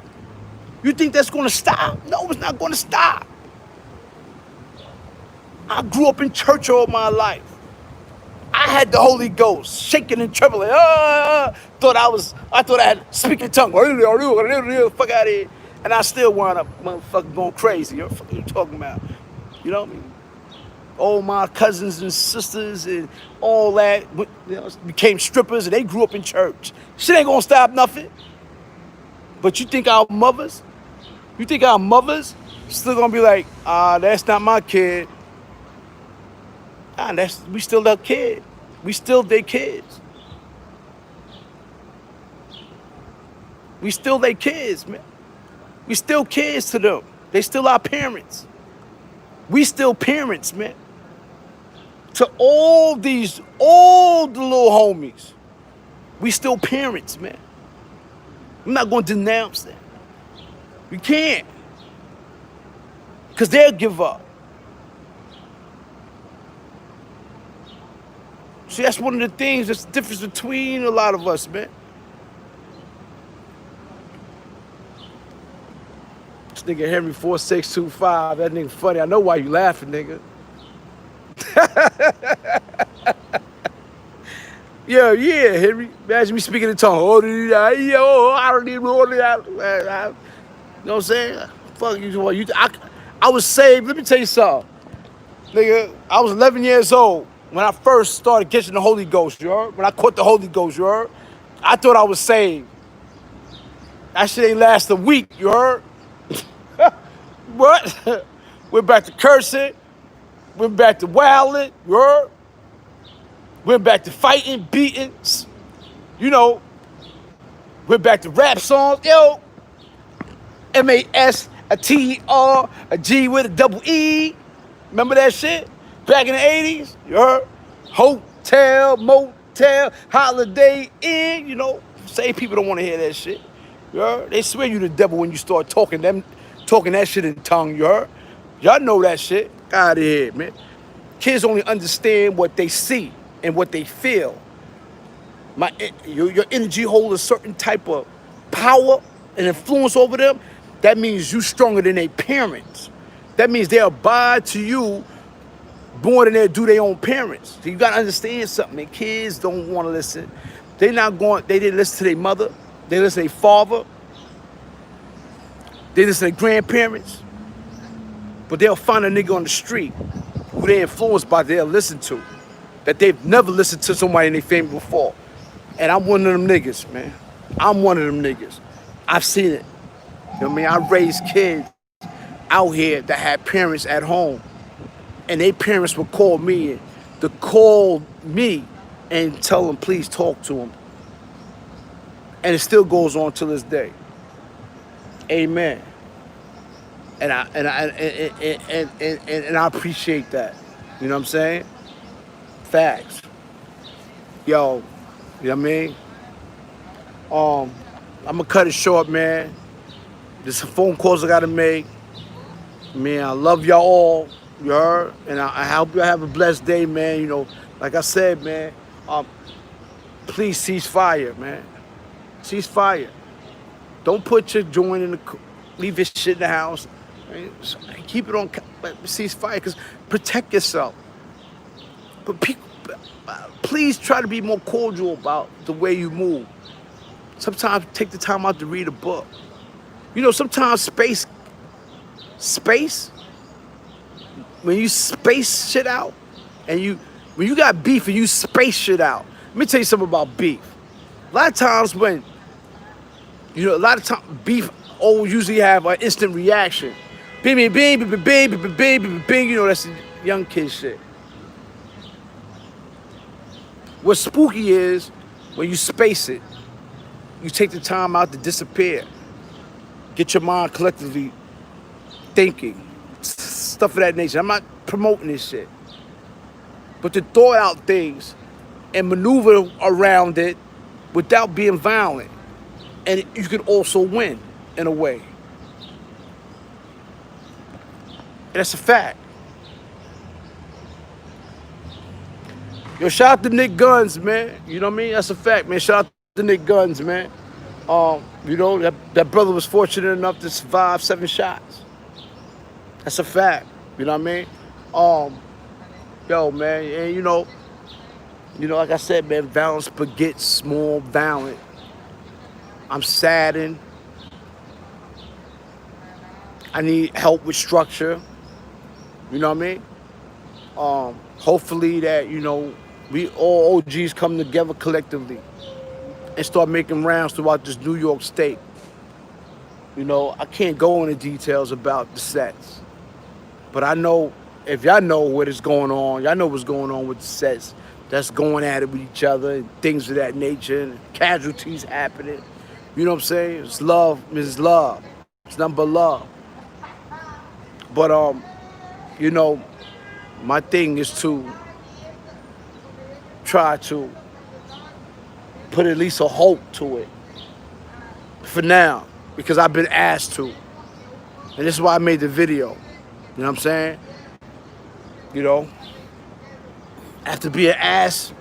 You think that's gonna stop? No, it's not gonna stop. I grew up in church all my life. I had the Holy Ghost, shaking and trembling. Thought I had speaking tongue. Fuck out of here. And I still wind up motherfucking going crazy. You know what you talking about? You know what I mean? All my cousins and sisters and all that, you know, became strippers and they grew up in church. Shit ain't gonna stop nothing. But you think our mothers still gonna be like, that's not my kid. We still their kid. We still their kids. We still their kids, man. We still kids to them. They still our parents. We still parents, man. To all the little homies, we still parents, man. I'm not gonna denounce that. We can't. Because they'll give up. See, that's one of the things that's the difference between a lot of us, man. This nigga Henry 4625, that nigga funny. I know why you laughing, nigga. Yeah, Henry. Imagine me speaking in tongue. Oh, I don't even know that. You know what I'm saying? Fuck you. I was saved. Let me tell you something. Nigga, I was 11 years old when I first started catching the Holy Ghost, you heard? When I caught the Holy Ghost, you heard? I thought I was saved. That shit ain't last a week, you heard? What? Went back to cursing. Went back to wilding, you heard? Went back to fighting, beating, you know. Went back to rap songs, yo. M-A-S, a T-E-R, a G with a double E. Remember that shit? Back in the 80s, you heard? Hotel, motel, Holiday Inn, you know. Say people don't want to hear that shit. You heard? They swear you the devil when you start talking that shit in tongue, you heard? Y'all know that shit. Out of here, man. Kids only understand what they see and what they feel. Your energy holds a certain type of power and influence over them. That means you stronger than their parents. That means they abide to you more than they do their own parents. So you gotta understand something, man. Kids don't want to listen. They didn't listen to their mother. They listen to their father. They listen to their grandparents. But they'll find a nigga on the street who they influenced by, they'll listen to. That they've never listened to somebody in their family before. And I'm one of them niggas, man. I'm one of them niggas. I've seen it. You know what I mean? I raised kids out here that had parents at home. And their parents would call me and tell them, please talk to them. And it still goes on to this day. Amen. And I appreciate that. You know what I'm saying? Facts. Yo, you know what I mean? I'm gonna cut it short, man. There's some phone calls I gotta make. Man, I love y'all all. You heard? And I hope y'all have a blessed day, man. You know, like I said, man, please cease fire, man. Cease fire. Don't put your joint in leave your shit in the house. Right? Keep it on, cease fire, because protect yourself. But please try to be more cordial about the way you move. Sometimes take the time out to read a book. You know, sometimes space, when you space shit out, and when you got beef and you space shit out. Let me tell you something about beef. A lot of times beef always usually have an instant reaction. Bing, bing, bing, bing, bing, bing, bing, bing, bing. You know, that's the young kid shit. What's spooky is when you space it, you take the time out to disappear. Get your mind collectively thinking. Stuff of that nature. I'm not promoting this shit. But to throw out things and maneuver around it without being violent. And you can also win in a way. And that's a fact. Yo, shout out to Nick Guns, man. You know what I mean? That's a fact, man. Shout out to Nick Guns, man. You know, that brother was fortunate enough to survive 7 shots. That's a fact. You know what I mean? Yo, man, and you know, like I said, man, violence begets more violence. I'm saddened. I need help with structure. You know what I mean? Hopefully that, we all OGs come together collectively and start making rounds throughout this New York state. I can't go into details about the sets, but I know if y'all know what is going on, y'all know what's going on with the sets that's going at it with each other and things of that nature and casualties happening. You know what I'm saying? It's love, it's love. It's nothing but love. But you know, my thing is to try to put at least a hope to it for now because I've been asked to. And this is why I made the video. You know what I'm saying? You know, after being asked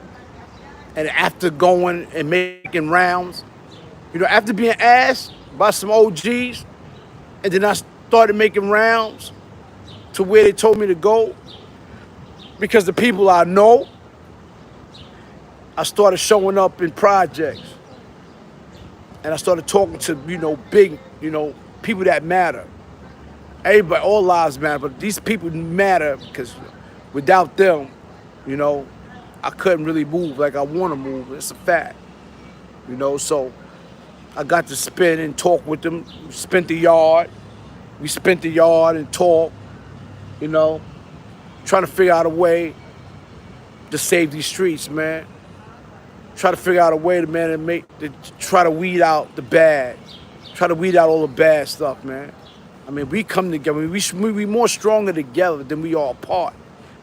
and after going and making rounds, after being asked by some OGs, and then I started making rounds to where they told me to go because the people I know, I started showing up in projects. And I started talking to, big, people that matter. Everybody, all lives matter, but these people matter because without them, I couldn't really move like I want to move. It's a fact. So I got to spin and talk with them. We spent the yard and talk, trying to figure out a way to save these streets, man. Try to figure out a way to try to weed out the bad. Try to weed out all the bad stuff, man. I mean, we come together. We more stronger together than we are apart.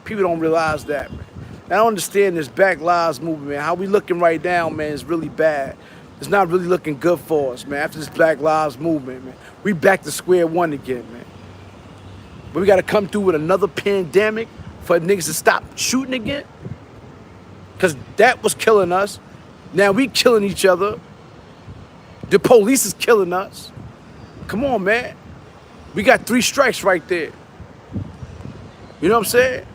People don't realize that, man. And I don't understand this Black Lives Movement, man. How we looking right now, man, is really bad. It's not really looking good for us, man. After this Black Lives Movement, man, we back to square one again, man. But we got to come through with another pandemic for niggas to stop shooting again. Because that was killing us. Now we killing each other. The police is killing us. Come on, man. We got 3 strikes right there. You know what I'm saying?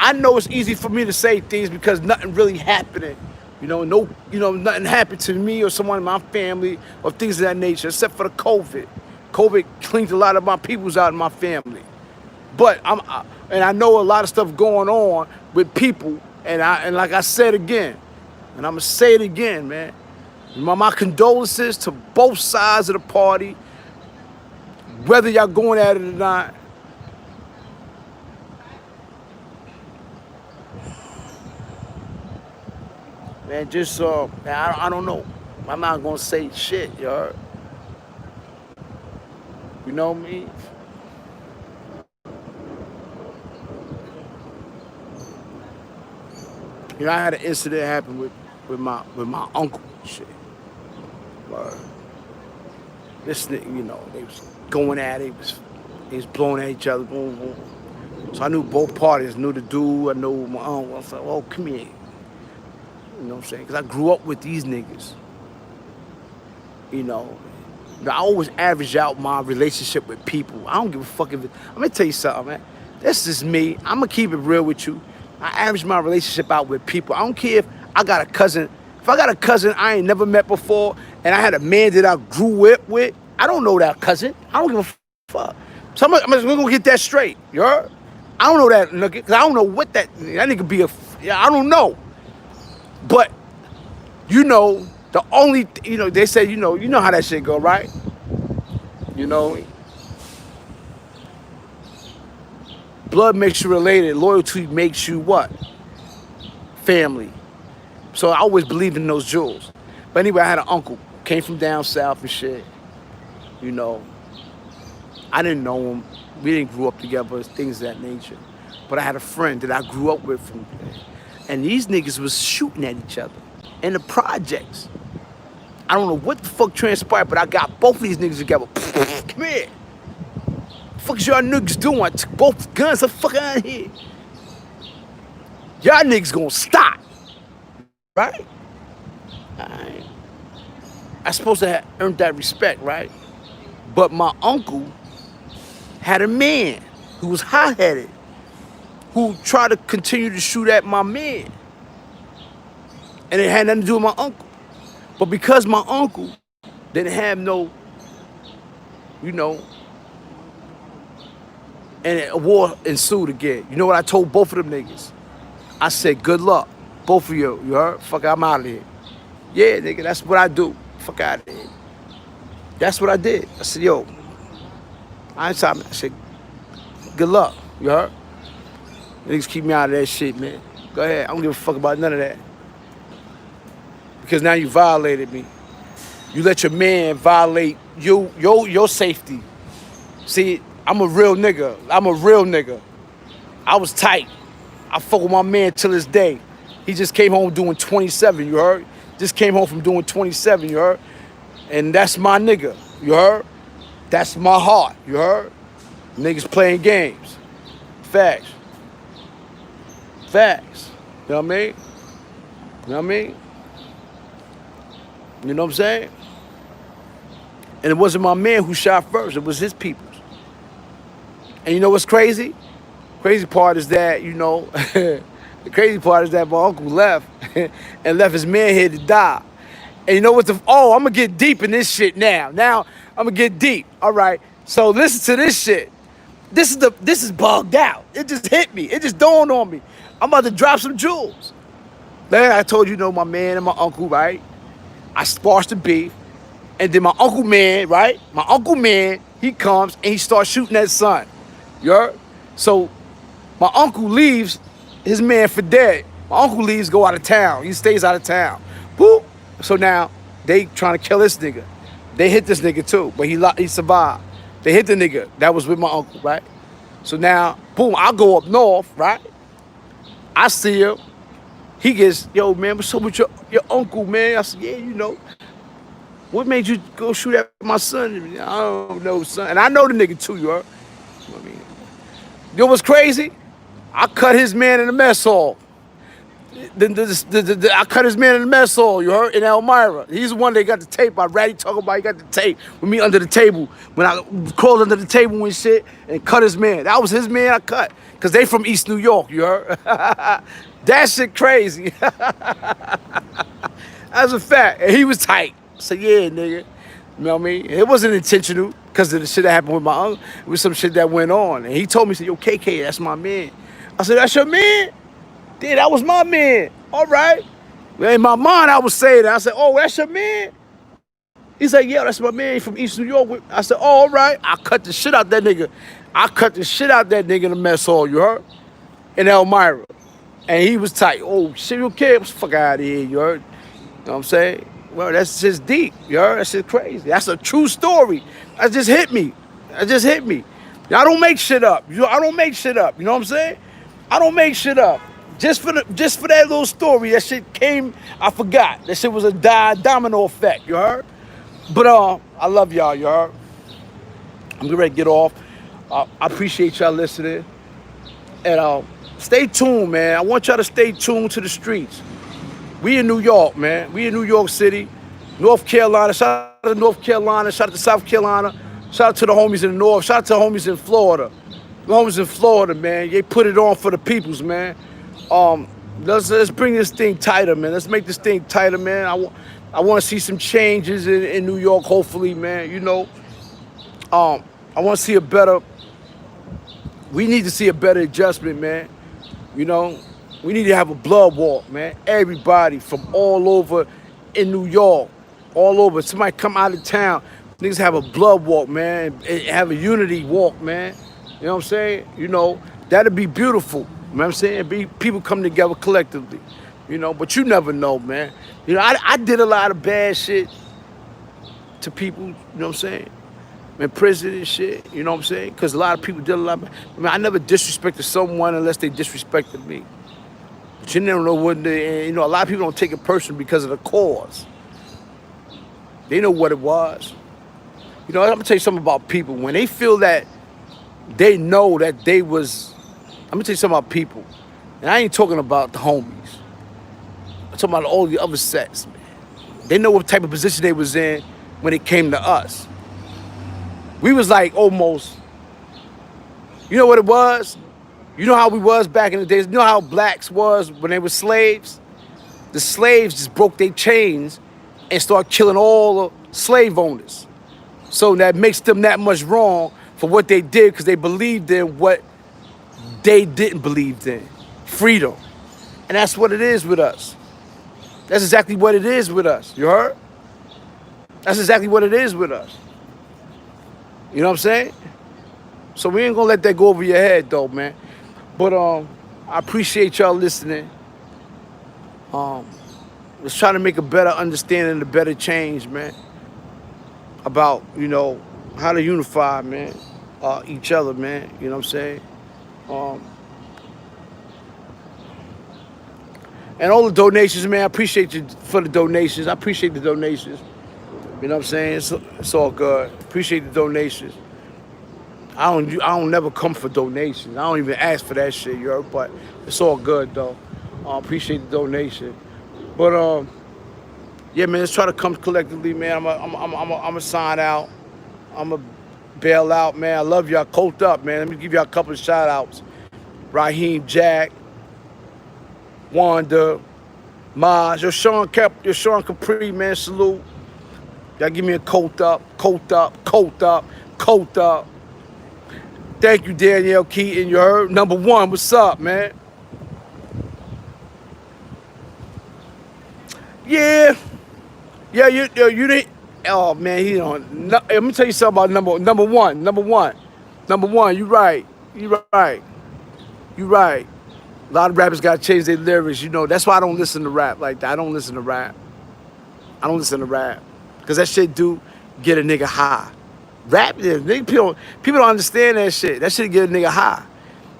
I know it's easy for me to say things because nothing really happening. Nothing happened to me or someone in my family or things of that nature, except for the COVID. COVID cleaned a lot of my peoples out in my family. But I know a lot of stuff going on with people, and like I said again, and I'm gonna say it again, man. My condolences to both sides of the party, whether y'all going at it or not. Man, just man, I don't know. I'm not gonna say shit, you heard? You know what I mean? I had an incident happen with my uncle and shit. This nigga, they was going at it, they was blowing at each other, boom, boom. So I knew both parties, knew the dude, I knew my uncle. I was like, oh, come here. You know what I'm saying? Because I grew up with these niggas. I always average out my relationship with people. I don't give a fuck if I'm gonna tell you something, man. That's just me. I'm gonna keep it real with you. I average my relationship out with people. I don't care if I got a cousin. If I got a cousin I ain't never met before, and I had a man that I grew up with, I don't know that cousin. I don't give a fuck. So we're gonna get that straight. You heard? I don't know that nigga, because I don't know what that nigga be I don't know. But, the only, they say, you know how that shit go, right? Blood makes you related. Loyalty makes you what? Family. So I always believed in those jewels. But anyway, I had an uncle, came from down south and shit. I didn't know him. We didn't grow up together, things of that nature. But I had a friend that I grew up with from there. And these niggas was shooting at each other in the projects. I don't know what the fuck transpired, but I got both of these niggas together. Come here. What the fuck is y'all niggas doing? I took both guns the fuck out of here. Y'all niggas gonna stop. Right? Alright. I supposed to have earned that respect, right? But my uncle had a man who was hot-headed, who tried to continue to shoot at my man. And it had nothing to do with my uncle. But because my uncle didn't have no, and a war ensued again. You know what I told both of them niggas? I said, good luck, both of you. You heard? Fuck, I'm out of here. Yeah, nigga, that's what I do. Fuck out of here. That's what I did. I said, yo, I ain't talking. I said, good luck. You heard? Niggas keep me out of that shit, man. Go ahead. I don't give a fuck about none of that. Because now you violated me. You let your man violate your safety. See, I'm a real nigga. I'm a real nigga. I was tight. I fuck with my man till this day. He just came home doing 27, you heard? Just came home from doing 27, you heard? And that's my nigga, you heard? That's my heart, you heard? Niggas playing games. Facts. Facts. You know what I mean? You know what I mean? You know what I'm saying? And it wasn't my man who shot first, it was his peoples. And you know what's crazy? Crazy part is that, you know, the crazy part is that my uncle left and left his man here to die. And you know what I'm gonna get deep in this shit now. Now, I'm gonna get deep, all right? So listen to this shit. This is bugged out. It just hit me. It just dawned on me. I'm about to drop some jewels. Like I told you, my man and my uncle, right? I sparked the beef. And then my uncle man, right? My uncle man, he comes and he starts shooting that son. You heard? So my uncle leaves his man for dead. My uncle leaves, go out of town. He stays out of town. Boop. So now they trying to kill this nigga. They hit this nigga too, but he survived. They hit the nigga that was with my uncle, right? So now, boom, I go up north, right? I see him. He gets, yo, man, what's up with your uncle, man? I said, yeah, you know. What made you go shoot at my son? I don't know, son. And I know the nigga too, you heard? You know what I mean? You know what's crazy? I cut his man in the mess hall. I cut his man in the mess hall, you heard? In Elmira. He's the one that got the tape. I ratty talking about he got the tape with me under the table. When I crawled under the table and shit and cut his man. That was his man I cut. Because they from East New York, you heard? That shit crazy. That's a fact. And he was tight. I said, yeah, nigga. You know what I mean? It wasn't intentional because of the shit that happened with my uncle. It was some shit that went on. And he told me, he said, yo, KK, that's my man. I said, that's your man? Yeah, that was my man. All right. In my mind, I was saying that. I said, oh, that's your man? He said, yeah, that's my man from East New York. I said, oh, all right. I cut the shit out that nigga. I cut the shit out that nigga in the mess hall, you heard? In Elmira. And he was tight. Oh, shit, you okay? What the fuck out of here, you heard? You know what I'm saying? Well, that's just deep, you heard? That shit crazy. That's a true story. That just hit me. That just hit me. I don't make shit up. I don't make shit up. You know what I'm saying? I don't make shit up. Just for that little story, that shit came, I forgot. That shit was a domino effect, you heard? But I love y'all, you heard? I'm getting ready to get off. I appreciate y'all listening. And stay tuned, man. I want y'all to stay tuned to the streets. We in New York, man. We in New York City, North Carolina. Shout out to North Carolina. Shout out to South Carolina. Shout out to the homies in the North. Shout out to the homies in Florida. The homies in Florida, man. They put it on for the peoples, man. Let's bring this thing tighter, man. Let's make this thing tighter, man. I want to see some changes in New York, hopefully, man. You know, I want to see we need to see a better adjustment, man. You know, we need to have a blood walk, man. Everybody from all over in New York, all over. Somebody come out of town. Niggas have a blood walk, man. And have a unity walk, man. You know what I'm saying? You know, that'd be beautiful. You know what I'm saying? People come together collectively, you know, but you never know, man. You know, I did a lot of bad shit to people, you know what I'm saying? In prison and shit, you know what I'm saying? Because a lot of people did a lot I never disrespected someone unless they disrespected me. But you never know when you know, a lot of people don't take it personal because of the cause. They know what it was. You know, I'm gonna tell you something about people. When they feel that they know that they was, I'm gonna tell you something about people. And I ain't talking about the homies. I'm talking about all the other sets, man. They know what type of position they was in when it came to us. We was like almost, you know what it was? You know how we was back in the days? You know how blacks was when they were slaves? The slaves just broke their chains and started killing all the slave owners. So that makes them that much wrong for what they did because they believed in what they didn't believe in. Freedom. And that's what it is with us. That's exactly what it is with us. You heard? That's exactly what it is with us. You know what I'm saying? So we ain't gonna let that go over your head though, man. But I appreciate y'all listening. Let's try to make a better understanding, a better change, man. About, you know, how to unify, man, each other, man. You know what I'm saying? And all the donations, man, I appreciate you for the donations. I appreciate the donations. You know what I'm saying? It's all good. Appreciate the donations. I don't never come for donations. I don't even ask for that shit, you heard? But it's all good though. Appreciate the donation. But yeah, man, let's try to come collectively, man. I'm a sign out. I'm a bail out, man. I love y'all. Colt up, man. Let me give y'all a couple of shout outs. Raheem, Jack, Wanda, Maj, your Sean Capri, man. Salute. Y'all give me a colt up, colt up, colt up, colt up. Thank you, Danielle Keaton. You heard? Number one, what's up, man? Yeah. Yeah, you didn't. Oh, man, he don't. No, let me tell you something about number one. You right. You right. You right. A lot of rappers got to change their lyrics. You know, that's why I don't listen to rap like that. I don't listen to rap. Because that shit do get a nigga high. Rap, yeah, people don't understand that shit. That shit get a nigga high.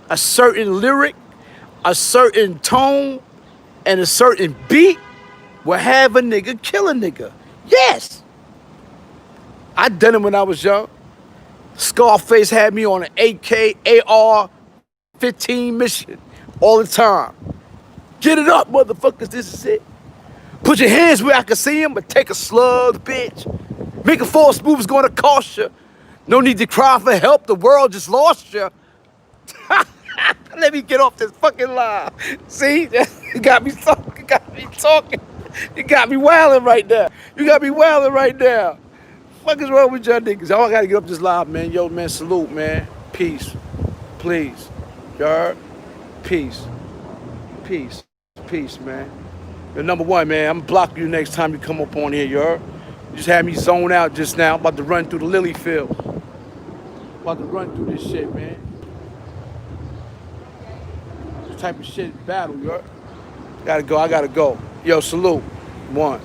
A certain lyric, a certain tone, and a certain beat will have a nigga kill a nigga. Yes. I done it when I was young. Scarface had me on an AK, AR-15 mission all the time. Get it up, motherfuckers, this is it. Put your hands where I can see them, but take a slug, bitch. Making false moves gonna cost you. No need to cry for help, the world just lost you. Let me get off this fucking line. See, you got me talking. You got me wilding right now. Fuck is wrong with y'all niggas? I gotta get up this live, man. Yo, man, salute, man. Peace. Please. You heard? Peace. Peace, man. You're number one, man. I'm gonna block you next time you come up on here, you heard? You just had me zone out just now. About to run through the lily field. About to run through this shit, man. This type of shit battle, you heard? I gotta go. Yo, salute. One.